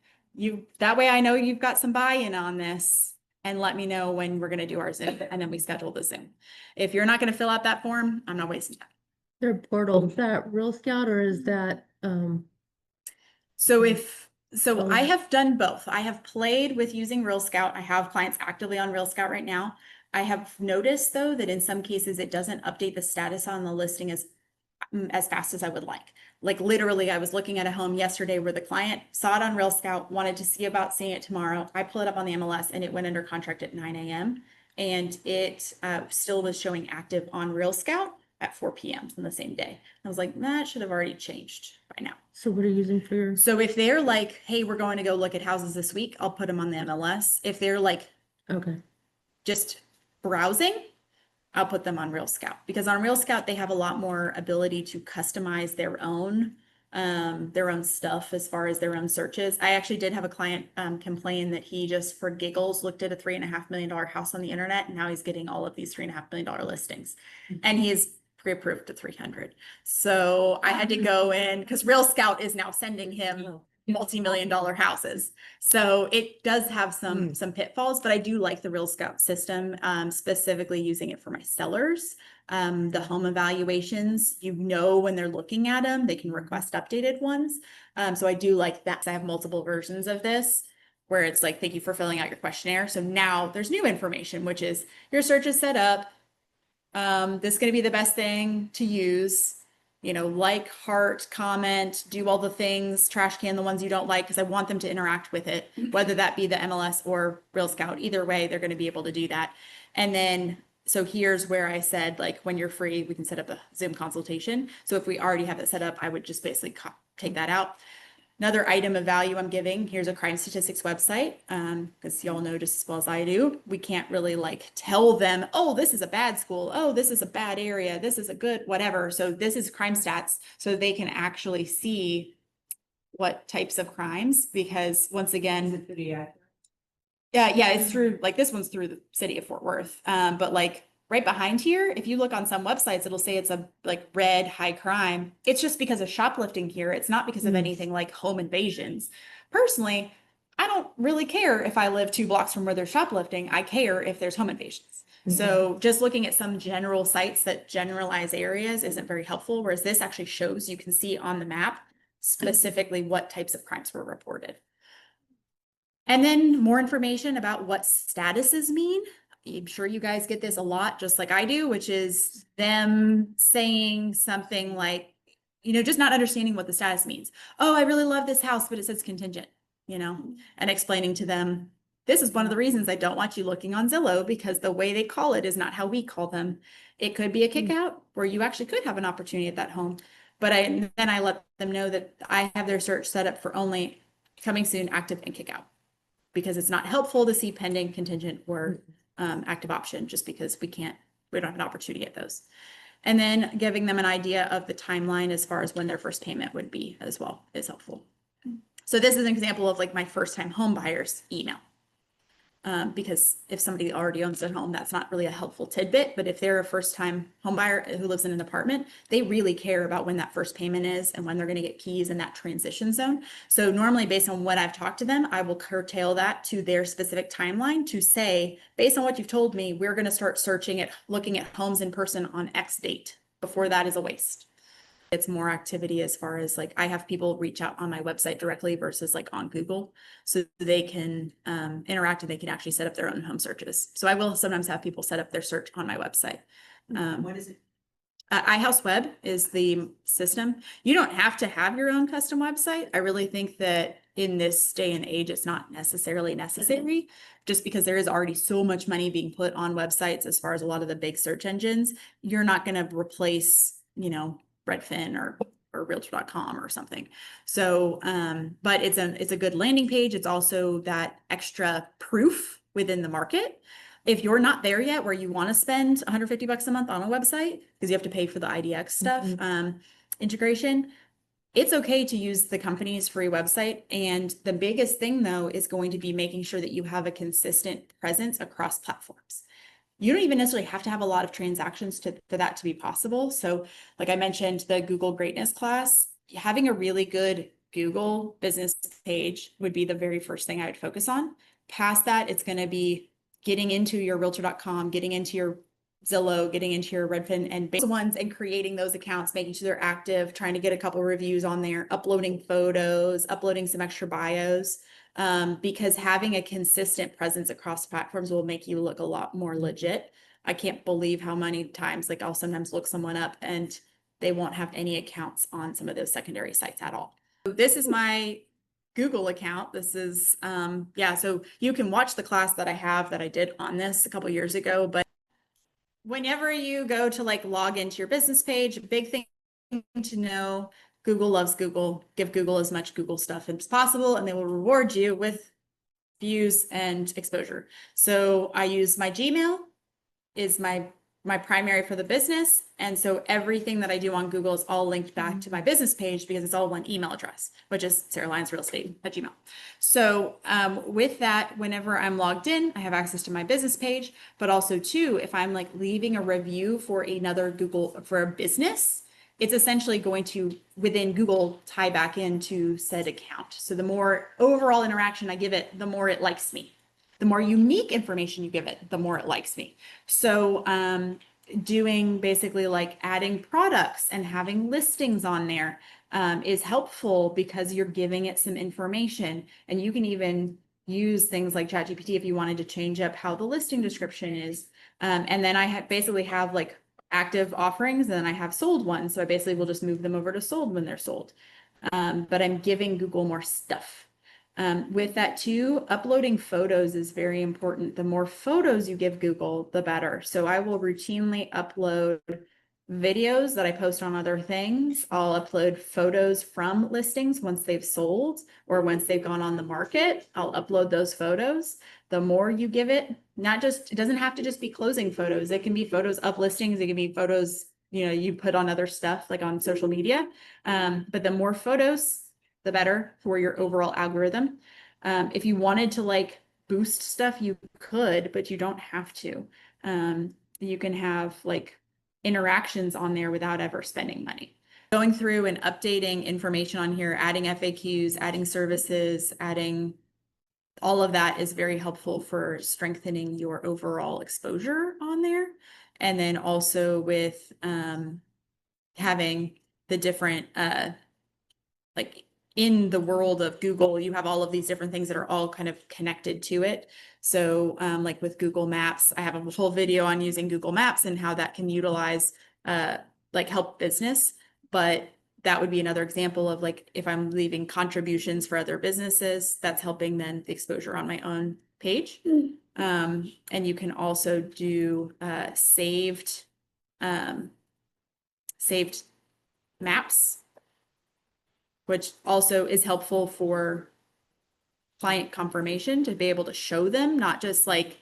That way I know you've got some buy-in on this, and let me know when we're going to do our Zoom, and then we schedule the Zoom. If you're not going to fill out that form, I'm not wasting time. Their portal, is that Real Scout or is that, So Oh. I have done both. I have played with using Real Scout. I have clients actively on Real Scout right now. I have noticed though that in some cases it doesn't update the status on the listing as fast as I would like. Like literally, I was looking at a home yesterday where the client saw it on Real Scout, wanted to see about seeing it tomorrow. I pull it up on the MLS and it went under contract at 9 a.m. and it still was showing active on Real Scout at 4 p.m. on the same day. I was like, that should have already changed by now. so what are you using for your, So if they're like, hey, we're going to go look at houses this week, I'll put them on the MLS. If they're like okay, just browsing, I'll put them on Real Scout, because on Real Scout, they have a lot more ability to customize their own stuff as far as their own searches. I actually did have a client complain that he just for giggles looked at a $3.5 million house on the internet, and now he's getting all of these $3.5 million listings, and he is pre-approved to 300. So I had to go in because Real Scout is now sending him multi-million dollar houses. So it does have some pitfalls, but I do like the Real Scout system, specifically using it for my sellers. The home evaluations, when they're looking at them, they can request updated ones. So I do like that. I have multiple versions of this where it's like, thank you for filling out your questionnaire. So now there's new information, which is your search is set up. This is going to be the best thing to use. Like, heart, comment, do all the things, trash can the ones you don't like, because I want them to interact with it, whether that be the MLS or Real Scout. Either way, they're going to be able to do that. And then, so here's where I said, like, when you're free, we can set up a Zoom consultation. So if we already have it set up, I would just basically take that out. Another item of value I'm giving, here's a crime statistics website, because y'all know just as well as I do, we can't really like tell them, oh, this is a bad school, oh, this is a bad area, this is a good whatever. So this is crime stats, so they can actually see what types of crimes, because once again, yeah, it's through, like this one's through the city of Fort Worth, but like right behind here, if you look on some websites, it'll say it's a like red high crime. It's just because of shoplifting here. It's not because of anything like home invasions. Personally, I don't really care if I live 2 blocks from where there's shoplifting. I care if there's home invasions. So just looking at some general sites that generalize areas isn't very helpful, whereas this actually shows, you can see on the map specifically what types of crimes were reported. And then more information about what statuses mean. I'm sure you guys get this a lot, just like I do, which is them saying something like, just not understanding what the status means. Oh, I really love this house, but it says contingent, and explaining to them, this is one of the reasons I don't want you looking on Zillow, because the way they call it is not how we call them. It could be a kick out where you actually could have an opportunity at that home. But then I let them know that I have their search set up for only coming soon, active, and kick out, because it's not helpful to see pending, contingent, or active option, just because we don't have an opportunity at those. And then giving them an idea of the timeline as far as when their first payment would be as well is helpful. So this is an example of like my first time home buyers email. Because if somebody already owns their home, that's not really a helpful tidbit. But if they're a first time home buyer who lives in an apartment, they really care about when that first payment is and when they're going to get keys in that transition zone. So normally based on what I've talked to them, I will curtail that to their specific timeline to say, based on what you've told me, we're going to start looking at homes in person on X date. Before that is a waste. It's more activity as far as like, I have people reach out on my website directly versus like on Google, so they can interact and they can actually set up their own home searches. So I will sometimes have people set up their search on my website. What is it? Ihouseweb is the system. You don't have to have your own custom website. I really think that in this day and age, it's not necessarily necessary, just because there is already so much money being put on websites as far as a lot of the big search engines. You're not going to replace, Redfin or realtor.com or something. So, but it's a good landing page. It's also that extra proof within the market. If you're not there yet where you want to spend $150 a month on a website because you have to pay for the IDX stuff, integration, It's okay to use the company's free website. And the biggest thing though is going to be making sure that you have a consistent presence across platforms. You don't even necessarily have to have a lot of transactions for that to be possible. So like I mentioned, the Google Greatness class, having a really good Google business page would be the very first thing I would focus on. Past that, it's going to be getting into your realtor.com, getting into your Zillow, getting into your Redfin and ones and creating those accounts, making sure they're active, trying to get a couple reviews on there, uploading photos, uploading some extra bios, because having a consistent presence across platforms will make you look a lot more legit. I can't believe how many times, like I'll sometimes look someone up and they won't have any accounts on some of those secondary sites at all. So this is my Google account. This is, yeah, so you can watch the class that I did on this a couple years ago, but whenever you go to like log into your business page, a big thing to know, Google loves Google. Give Google as much Google stuff as possible, and they will reward you with views and exposure. So I use my Gmail is my primary for the business. And so everything that I do on Google is all linked back to my business page because it's all one email address, which is sarahlyonsrealestate@gmail. So with that, whenever I'm logged in, I have access to my business page, but also too, if I'm like leaving a review for another Google for a business, it's essentially going to, within Google, tie back into said account. So the more overall interaction I give it, the more it likes me. The more unique information you give it, the more it likes me. So doing basically like adding products and having listings on there is helpful because you're giving it some information. And you can even use things like ChatGPT if you wanted to change up how the listing description is. And then I basically have like active offerings, and then I have sold ones. So I basically will just move them over to sold when they're sold. But I'm giving Google more stuff. With that too, uploading photos is very important. The more photos you give Google, the better. So I will routinely upload videos that I post on other things. I'll upload photos from listings once they've sold or once they've gone on the market. I'll upload those photos. The more you give it, it doesn't have to just be closing photos. It can be photos of listings. It can be photos, you put on other stuff like on social media. But the more photos, the better for your overall algorithm. If you wanted to like boost stuff, you could, but you don't have to. You can have like interactions on there without ever spending money. Going through and updating information on here, adding FAQs, adding services, adding all of that is very helpful for strengthening your overall exposure on there. And then also with having the different like in the world of Google, you have all of these different things that are all kind of connected to it. So like with Google Maps, I have a whole video on using Google Maps and how that can utilize like help business. But that would be another example of like if I'm leaving contributions for other businesses, that's helping then the exposure on my own page. And you can also do saved maps, which also is helpful for client confirmation to be able to show them, not just like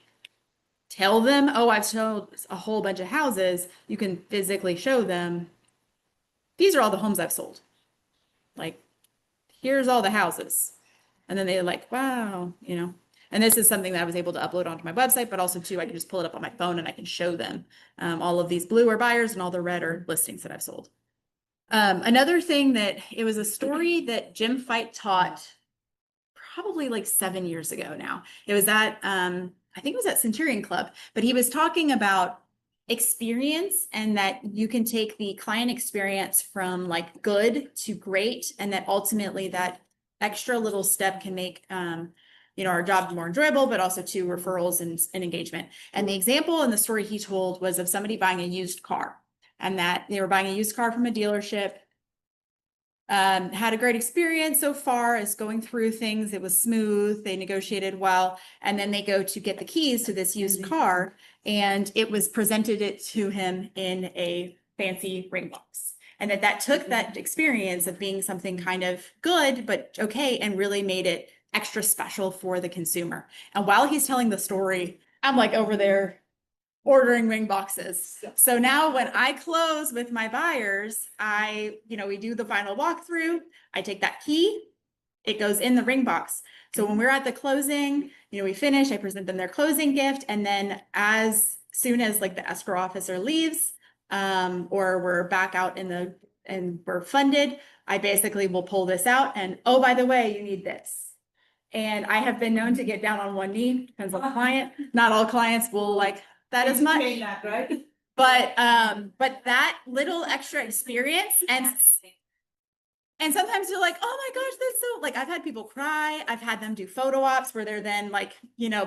tell them, oh, I've sold a whole bunch of houses. You can physically show them, these are all the homes I've sold. Like, here's all the houses. And then they're like, wow, And this is something that I was able to upload onto my website, but also too, I can just pull it up on my phone and I can show them all of these blue are buyers and all the red are listings that I've sold. Another thing that it was a story that Jim Fite taught probably like 7 years ago now. It was at, I think it was at Centurion Club, but he was talking about experience and that you can take the client experience from like good to great. And that ultimately that extra little step can make, our job more enjoyable, but also to referrals and engagement. And the example in the story he told was of somebody buying a used car. And that they were buying a used car from a dealership, had a great experience so far as going through things. It was smooth. They negotiated well. And then they go to get the keys to this used car and it was presented to him in a fancy ring box. And that took that experience of being something kind of good, but okay, and really made it extra special for the consumer. And while he's telling the story, I'm like over there ordering ring boxes. So now when I close with my buyers, we do the final walkthrough. I take that key, it goes in the ring box. So when we're at the closing, we finish, I present them their closing gift. And then as soon as like the escrow officer leaves, or we're back out and we're funded, I basically will pull this out and, oh, by the way, you need this. And I have been known to get down on one knee, depends on the client. Not all clients will like that as much. Explain that, right? But that little extra experience and sometimes you're like, oh my gosh, that's so, like, I've had people cry. I've had them do photo ops where they're then like,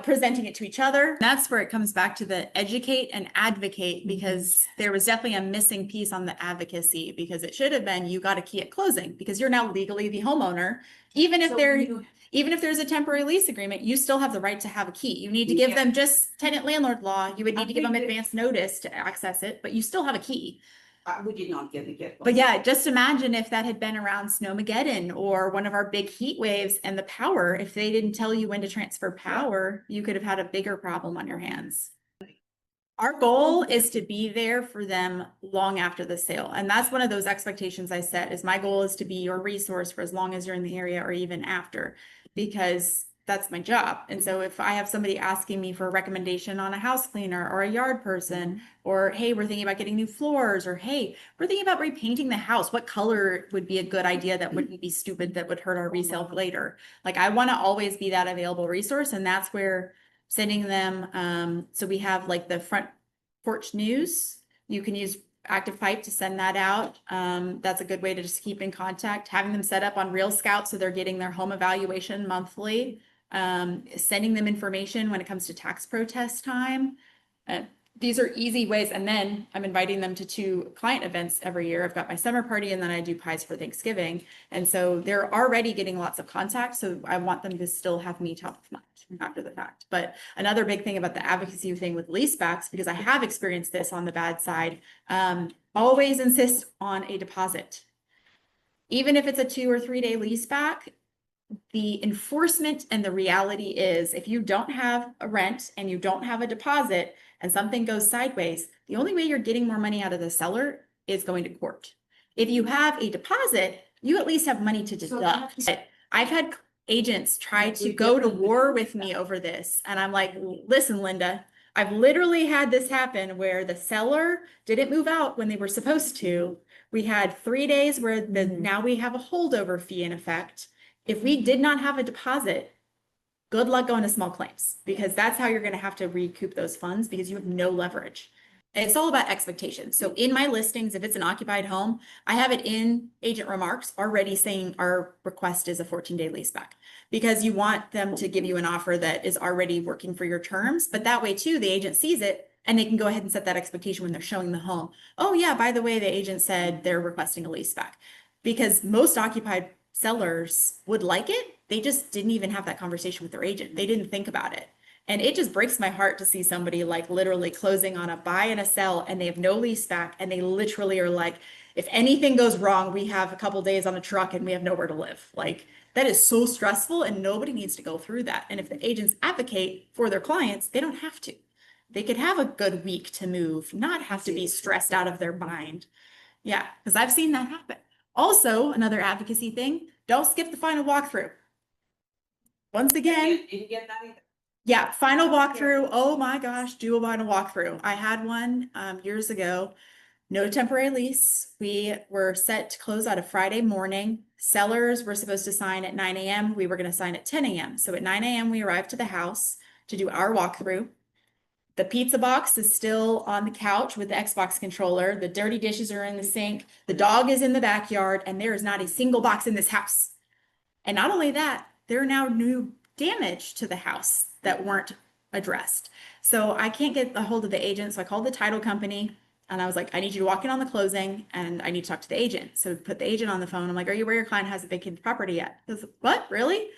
presenting it to each other. That's where it comes back to the educate and advocate, because there was definitely a missing piece on the advocacy, because it should have been, you got a key at closing because you're now legally the homeowner. Even if there's a temporary lease agreement, you still have the right to have a key. You need to give them just tenant landlord law. You would need to give them advance notice to access it, but you still have a key. We did not get the gift. But yeah, just imagine if that had been around Snowmageddon or one of our big heat waves and the power, if they didn't tell you when to transfer power, you could have had a bigger problem on your hands. Our goal is to be there for them long after the sale. And that's one of those expectations I set, is my goal is to be your resource for as long as you're in the area or even after, because that's my job. And so if I have somebody asking me for a recommendation on a house cleaner or a yard person, or, hey, we're thinking about getting new floors, or, hey, we're thinking about repainting the house, what color would be a good idea that wouldn't be stupid, that would hurt our resale later? Like, I want to always be that available resource. And that's where sending them, so we have like the front porch news. You can use ActivePipe to send that out. That's a good way to just keep in contact. Having them set up on Real Scout so they're getting their home evaluation monthly. Sending them information when it comes to tax protest time. These are easy ways. And then I'm inviting them to 2 client events every year. I've got my summer party and then I do pies for Thanksgiving. And so they're already getting lots of contact. So I want them to still have me top of mind after the fact. But another big thing about the advocacy thing with leasebacks, because I have experienced this on the bad side, always insist on a deposit. Even if it's a 2 or 3 day leaseback, the enforcement and the reality is, if you don't have a rent and you don't have a deposit and something goes sideways, the only way you're getting more money out of the seller is going to court. If you have a deposit, you at least have money to deduct. I've had agents try to go to war with me over this. And I'm like, listen, Linda, I've literally had this happen where the seller didn't move out when they were supposed to. We had 3 days where now we have a holdover fee in effect. If we did not have a deposit, good luck going to small claims, because that's how you're going to have to recoup those funds, because you have no leverage. It's all about expectations. So in my listings, if it's an occupied home, I have it in agent remarks already saying our request is a 14-day lease back, because you want them to give you an offer that is already working for your terms. But that way too, the agent sees it and they can go ahead and set that expectation when they're showing the home. Oh yeah, by the way, the agent said they're requesting a lease back, because most occupied sellers would like it. They just didn't even have that conversation with their agent. They didn't think about it. And it just breaks my heart to see somebody like literally closing on a buy and a sell and they have no lease back. And they literally are like, if anything goes wrong, we have a couple days on a truck and we have nowhere to live. Like, that is so stressful and nobody needs to go through that. And if the agents advocate for their clients, they don't have to. They could have a good week to move, not have to be stressed out of their mind. Yeah, because I've seen that happen. Also, another advocacy thing, don't skip the final walkthrough. Once again, Didn't get that either. yeah, final walkthrough. Oh my gosh, do a final walkthrough. I had one years ago. No temporary lease. We were set to close out a Friday morning. Sellers were supposed to sign at 9 a.m. We were going to sign at 10 a.m. So at 9 a.m. we arrived to the house to do our walkthrough. The pizza box is still on the couch with the Xbox controller. The dirty dishes are in the sink. The dog is in the backyard, and there is not a single box in this house. And not only that, there are now new damage to the house that weren't addressed. So I can't get a hold of the agent. So I called the title company and I was like, I need you to walk in on the closing and I need to talk to the agent. So put the agent on the phone. I'm like, are you where your client has a vacant property yet? He goes, what, really?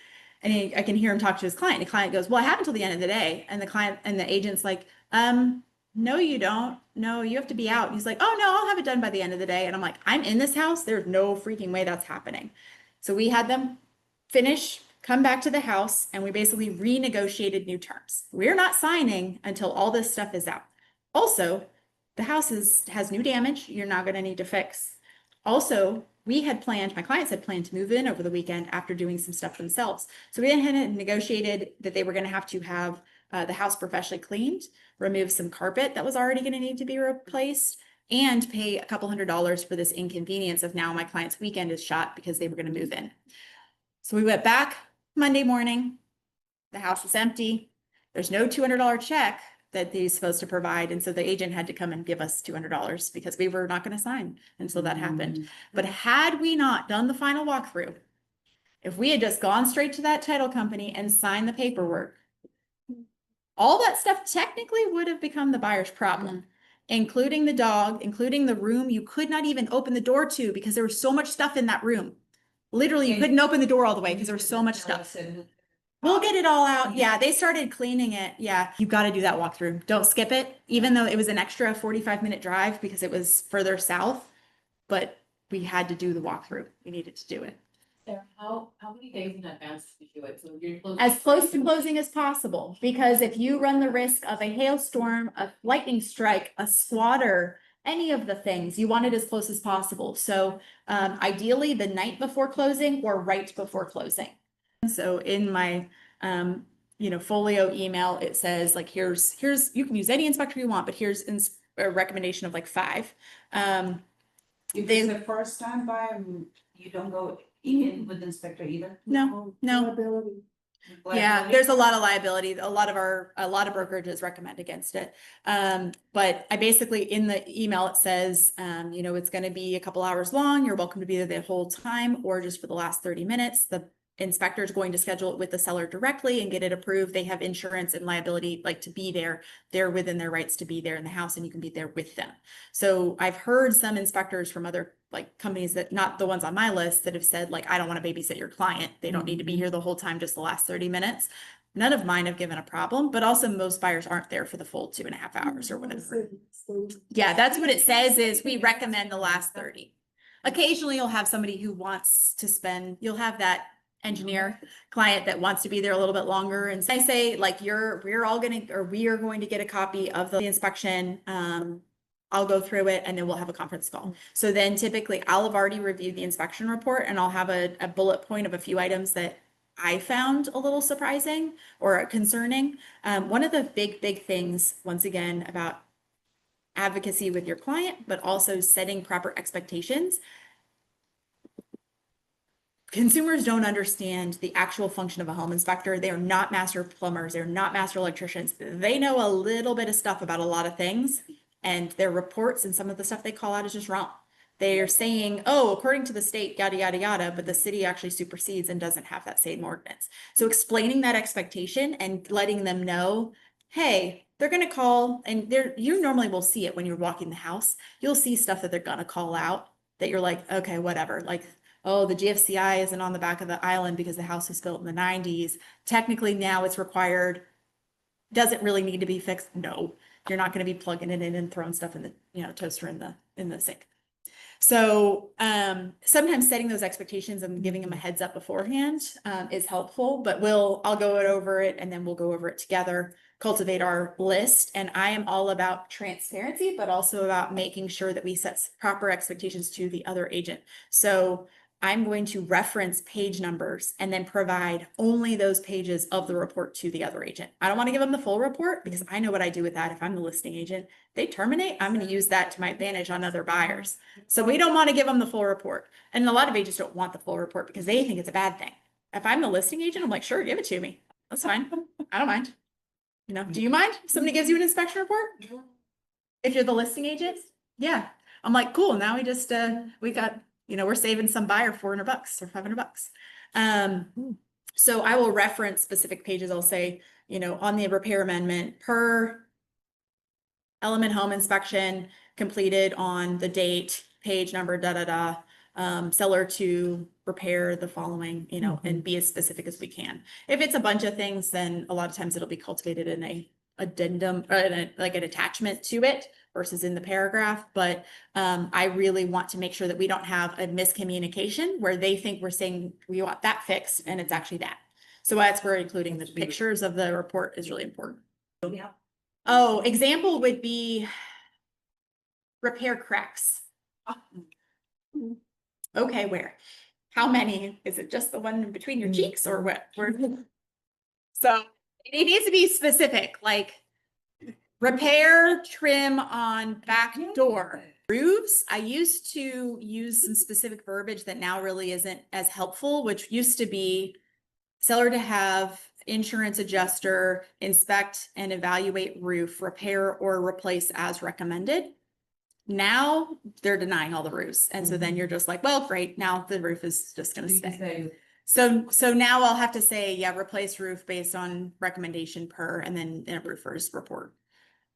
And I can hear him talk to his client. The client goes, well, I have until the end of the day. And the client and the agent's like, no, you don't. No, you have to be out. And he's like, oh no, I'll have it done by the end of the day. And I'm like, I'm in this house. There's no freaking way that's happening. So we had them finish, come back to the house, and we basically renegotiated new terms. We're not signing until all this stuff is out. Also, the house has new damage you're not going to need to fix. Also, my clients had planned to move in over the weekend after doing some stuff themselves. So we had negotiated that they were going to have the house professionally cleaned, remove some carpet that was already going to need to be replaced, and pay a couple $100s for this inconvenience of now my client's weekend is shot because they were going to move in. So we went back Monday morning. The house was empty. There's no $200 check that he's supposed to provide. And so the agent had to come and give us $200 because we were not going to sign until that happened. But had we not done the final walkthrough, if we had just gone straight to that title company and signed the paperwork, all that stuff technically would have become the buyer's problem, including the dog, including the room you could not even open the door to because there was so much stuff in that room. Literally, you couldn't open the door all the way because there was so much stuff. We'll get it all out. Yeah, they started cleaning it. Yeah, you got to do that walkthrough. Don't skip it, even though it was an extra 45-minute drive because it was further south. But we had to do the walkthrough. We needed to do it. Sarah, how many days in advance do you do it? So you're As close to closing as possible, because if you run the risk of a hailstorm, a lightning strike, a squatter, any of the things, you want it as close as possible. So ideally the night before closing or right before closing. So in my, Folio email, it says like, here's, you can use any inspector you want, but here's a recommendation of like 5. If it's the first time buyer, you don't go in with the inspector either? No. Liability. Yeah, there's a lot of liability. A lot of brokerages recommend against it. But I basically, in the email, it says, it's going to be a couple hours long. You're welcome to be there the whole time or just for the last 30 minutes. The inspector is going to schedule it with the seller directly and get it approved. They have insurance and liability, like to be there. They're within their rights to be there in the house and you can be there with them. So I've heard some inspectors from other like companies that not the ones on my list that have said like, I don't want to babysit your client. They don't need to be here the whole time, just the last 30 minutes. None of mine have given a problem, but also most buyers aren't there for the full 2.5 hours or whatever. Yeah, that's what it says is we recommend the last 30. Occasionally you'll have somebody who wants to spend, you'll have that engineer client that wants to be there a little bit longer. And I say like we are going to get a copy of the inspection. I'll go through it and then we'll have a conference call. So then typically I'll have already reviewed the inspection report and I'll have a bullet point of a few items that I found a little surprising or concerning. One of the big things, once again, about advocacy with your client, but also setting proper expectations. Consumers don't understand the actual function of a home inspector. They are not master plumbers. They're not master electricians. They know a little bit of stuff about a lot of things, and their reports and some of the stuff they call out is just wrong. They are saying, oh, according to the state, yada, yada, yada, but the city actually supersedes and doesn't have that same ordinance. So explaining that expectation and letting them know, hey, they're going to call, and you normally will see it when you're walking the house. You'll see stuff that they're going to call out that you're like, okay, whatever. Like, oh, the GFCI isn't on the back of the island because the house was built in the 90s. Technically now it's required. Does it really need to be fixed? No, you're not going to be plugging it in and throwing stuff in the toaster in the sink. So sometimes setting those expectations and giving them a heads up beforehand is helpful, but I'll go over it and then we'll go over it together, cultivate our list. And I am all about transparency, but also about making sure that we set proper expectations to the other agent. So I'm going to reference page numbers and then provide only those pages of the report to the other agent. I don't want to give them the full report because I know what I do with that. If I'm the listing agent, they terminate, I'm going to use that to my advantage on other buyers. So we don't want to give them the full report. And a lot of agents don't want the full report because they think it's a bad thing. If I'm the listing agent, I'm like, sure, give it to me. That's fine. I don't mind. Do you mind if somebody gives you an inspection report? If you're the listing agent? Yeah. I'm like, cool. Now we just, we got, we're saving some buyer $400 or $500. So I will reference specific pages. I'll say, on the repair amendment per element home inspection completed on the date, page number, seller to repair the following, and be as specific as we can. If it's a bunch of things, then a lot of times it'll be cultivated in a addendum or like an attachment to it versus in the paragraph. But I really want to make sure that we don't have a miscommunication where they think we're saying we want that fixed and it's actually that. So that's where including the pictures of the report is really important. Yeah. Oh, example would be repair cracks. Okay, where? How many? Is it just the one in between your cheeks or what? Where? So it needs to be specific, like repair trim on back door. Roofs, I used to use some specific verbiage that now really isn't as helpful, which used to be seller to have insurance adjuster inspect and evaluate roof, repair or replace as recommended. Now they're denying all the roofs. And so then you're just like, well, great, now the roof is just gonna So you can stay. say, So now I'll have to say, yeah, replace roof based on recommendation per, and then in a roofer's report.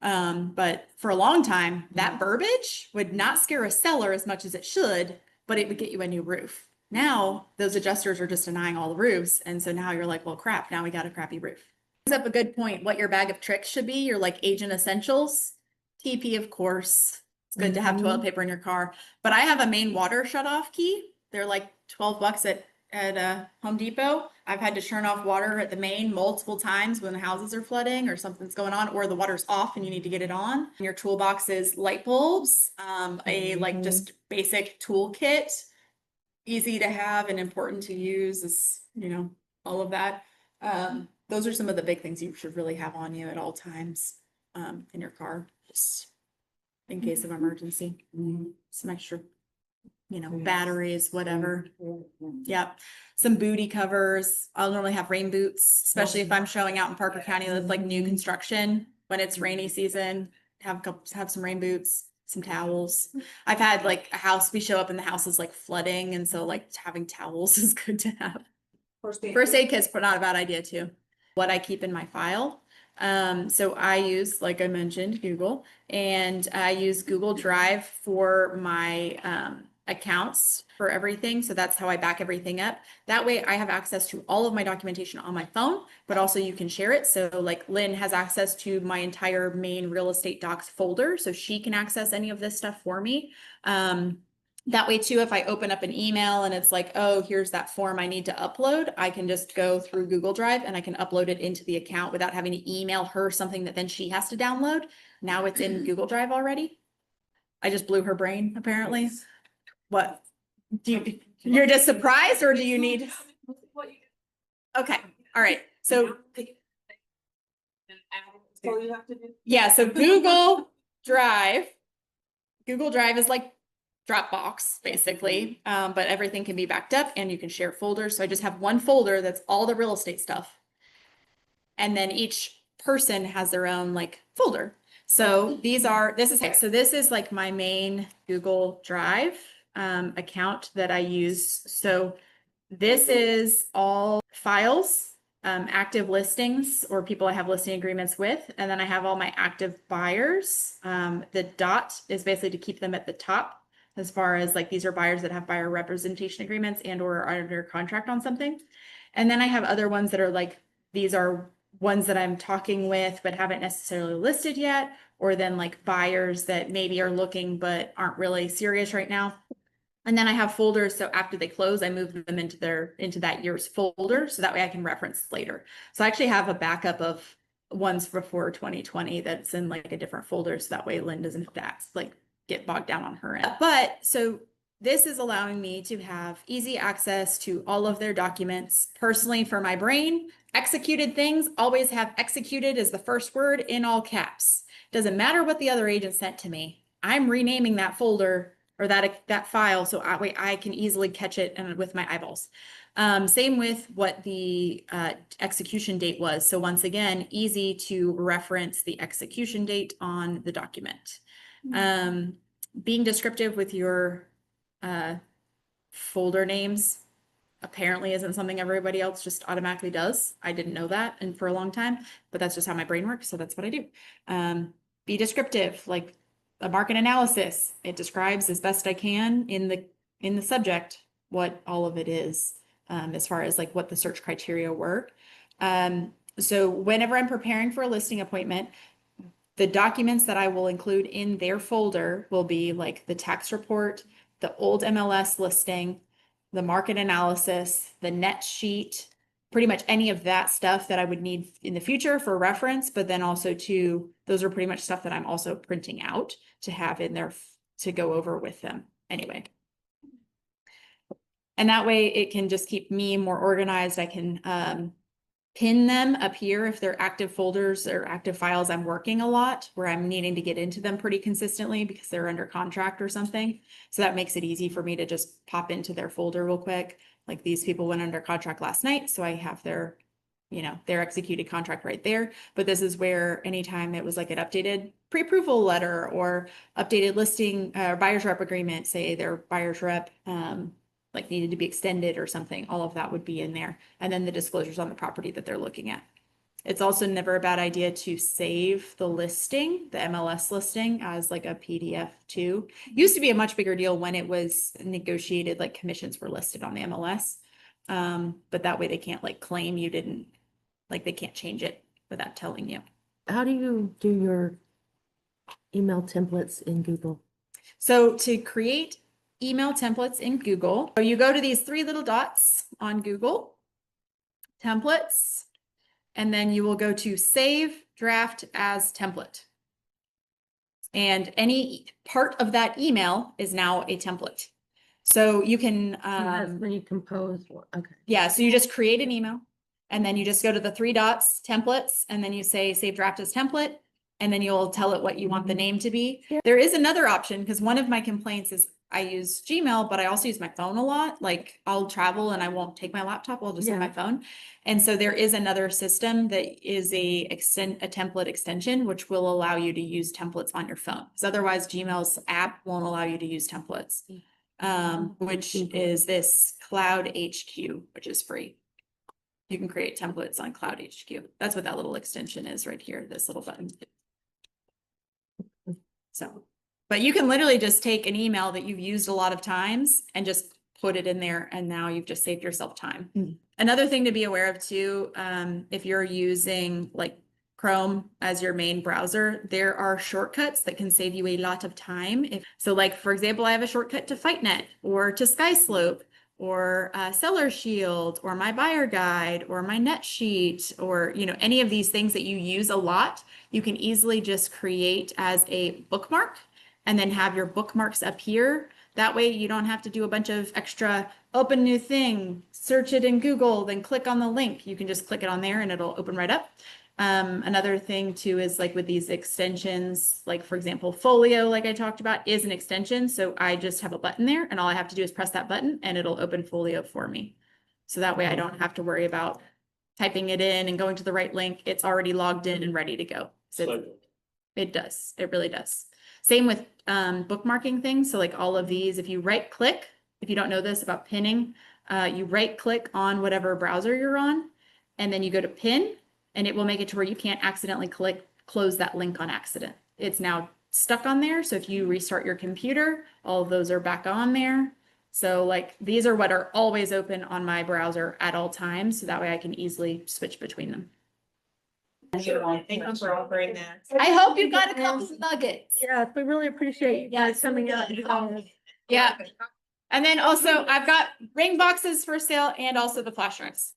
But for a long time, that verbiage would not scare a seller as much as it should, but it would get you a new roof. Now, those adjusters are just denying all the roofs, and so now you're like, well, crap, now we got a crappy roof. Brings up a good point, what your bag of tricks should be, your like agent essentials. TP, of course. It's good to have toilet paper in your car, but I have a main water shut off key. They're like 12 bucks at Home Depot. I've had to turn off water at the main multiple times when the houses are flooding or something's going on, or the water's off and you need to get it on. Your toolbox is light bulbs, a like just basic toolkit, easy to have and important to use is, you know, all of that. Those are some of the big things you should really have on you at all times, in your car, just in case of emergency. Some extra, you know, batteries, whatever. Yep. Some booty covers. I'll normally have rain boots, especially if I'm showing out in Parker County that's like new construction. When it's rainy season, have some rain boots, some towels. I've had like a house, we show up and the house is like flooding, and so like having towels is good to have. First aid kit's not a bad idea too. What I keep in my file. So I use, like I mentioned, Google, and I use Google Drive for my accounts for everything. So that's how I back everything up. That way I have access to all of my documentation on my phone, but also you can share it. So like Lynn has access to my entire main real estate docs folder, so she can access any of this stuff for me. That way too, if I open up an email and it's like, oh, here's that form I need to upload, I can just go through Google Drive and I can upload it into the account without having to email her something that then she has to download. Now it's in Google Drive already. I just blew her brain, apparently. What? You're just surprised, or do you need? Okay, all right. So yeah, so Google Drive is like Dropbox basically, but everything can be backed up and you can share folders. So I just have one folder that's all the real estate stuff. And then each person has their own like folder. So this is like my main Google Drive account that I use. So this is all files, active listings or people I have listing agreements with. And then I have all my active buyers. The dot is basically to keep them at the top, as far as like, these are buyers that have buyer representation agreements and or are under contract on something. And then I have other ones that are like, these are ones that I'm talking with, but haven't necessarily listed yet. Or then like buyers that maybe are looking, but aren't really serious right now. And then I have folders. So after they close, I move them into that year's folder. So that way I can reference later. So I actually have a backup of ones before 2020 that's in like a different folder. So that way Lynn doesn't have to like get bogged down on her end. But so this is allowing me to have easy access to all of their documents. Personally, for my brain, executed things always have executed as the first word in all caps. Doesn't matter what the other agent sent to me. I'm renaming that folder or that file so I can easily catch it and with my eyeballs. Same with what the execution date was. So once again, easy to reference the execution date on the document. Being descriptive with your folder names apparently isn't something everybody else just automatically does. I didn't know that and for a long time, but that's just how my brain works. So that's what I do. Be descriptive, like a market analysis. It describes as best I can in the subject what all of it is, as far as like what the search criteria were. So whenever I'm preparing for a listing appointment, the documents that I will include in their folder will be like the tax report, the old MLS listing, the market analysis, the net sheet, pretty much any of that stuff that I would need in the future for reference, but then also too, those are pretty much stuff that I'm also printing out to have in there to go over with them anyway. And that way it can just keep me more organized. I can pin them up here if they're active folders or active files I'm working a lot, where I'm needing to get into them pretty consistently because they're under contract or something. So that makes it easy for me to just pop into their folder real quick. Like these people went under contract last night, so I have their, their executed contract right there. But this is where anytime it was like an updated pre-approval letter or updated listing, buyer's rep agreement, say their buyer's rep, like needed to be extended or something, all of that would be in there. And then the disclosures on the property that they're looking at. It's also never a bad idea to save the listing, the MLS listing, as like a PDF too. Used to be a much bigger deal when it was negotiated, like commissions were listed on the MLS. But that way they can't like claim you didn't, like they can't change it without telling you. How do you do your email templates in Google? So to create email templates in Google, so you go to these three little dots on Google, templates, and then you will go to save draft as template. And any part of that email is now a template. So you can, That's when you compose, okay. yeah, so you just create an email and then you just go to the three dots, templates, and then you say save draft as template, and then you'll tell it what you want the name to be. There is another option because one of my complaints is I use Gmail, but I also use my phone a lot. Like I'll travel and I won't take my laptop. I'll just have my phone. And so there is another system that is a template extension, which will allow you to use templates on your phone. Because otherwise Gmail's app won't allow you to use templates, which is this CloudHQ, which is free. You can create templates on CloudHQ. That's what that little extension is right here, this little button. So, but you can literally just take an email that you've used a lot of times and just put it in there, and now you've just saved yourself time. Another thing to be aware of too, if you're using like Chrome as your main browser, there are shortcuts that can save you a lot of time. So like, for example, I have a shortcut to FiteNet or to SkySlope or Seller Shield or my buyer guide or my net sheet, or any of these things that you use a lot, you can easily just create as a bookmark and then have your bookmarks up here. That way you don't have to do a bunch of extra open new thing, search it in Google, then click on the link. You can just click it on there and it'll open right up. Another thing too is like with these extensions, like for example, Folio, like I talked about, is an extension. So I just have a button there and all I have to do is press that button and it'll open Folio for me. So that way I don't have to worry about typing it in and going to the right link. It's already logged in and ready to go. So it does. It really does. Same with bookmarking things. So like all of these, if you right click, if you don't know this about pinning, you right click on whatever browser you're on, and then you go to pin, and it will make it to where you can't accidentally close that link on accident. It's now stuck on there. So if you restart your computer, all of those are back on there. So like these are what are always open on my browser at all times. So that way I can easily switch between them. Thank you for offering that. I hope you got a couple of nuggets. Yeah, we really appreciate you guys coming out. Yeah. And then also I've got ring boxes for sale and also the flash drives.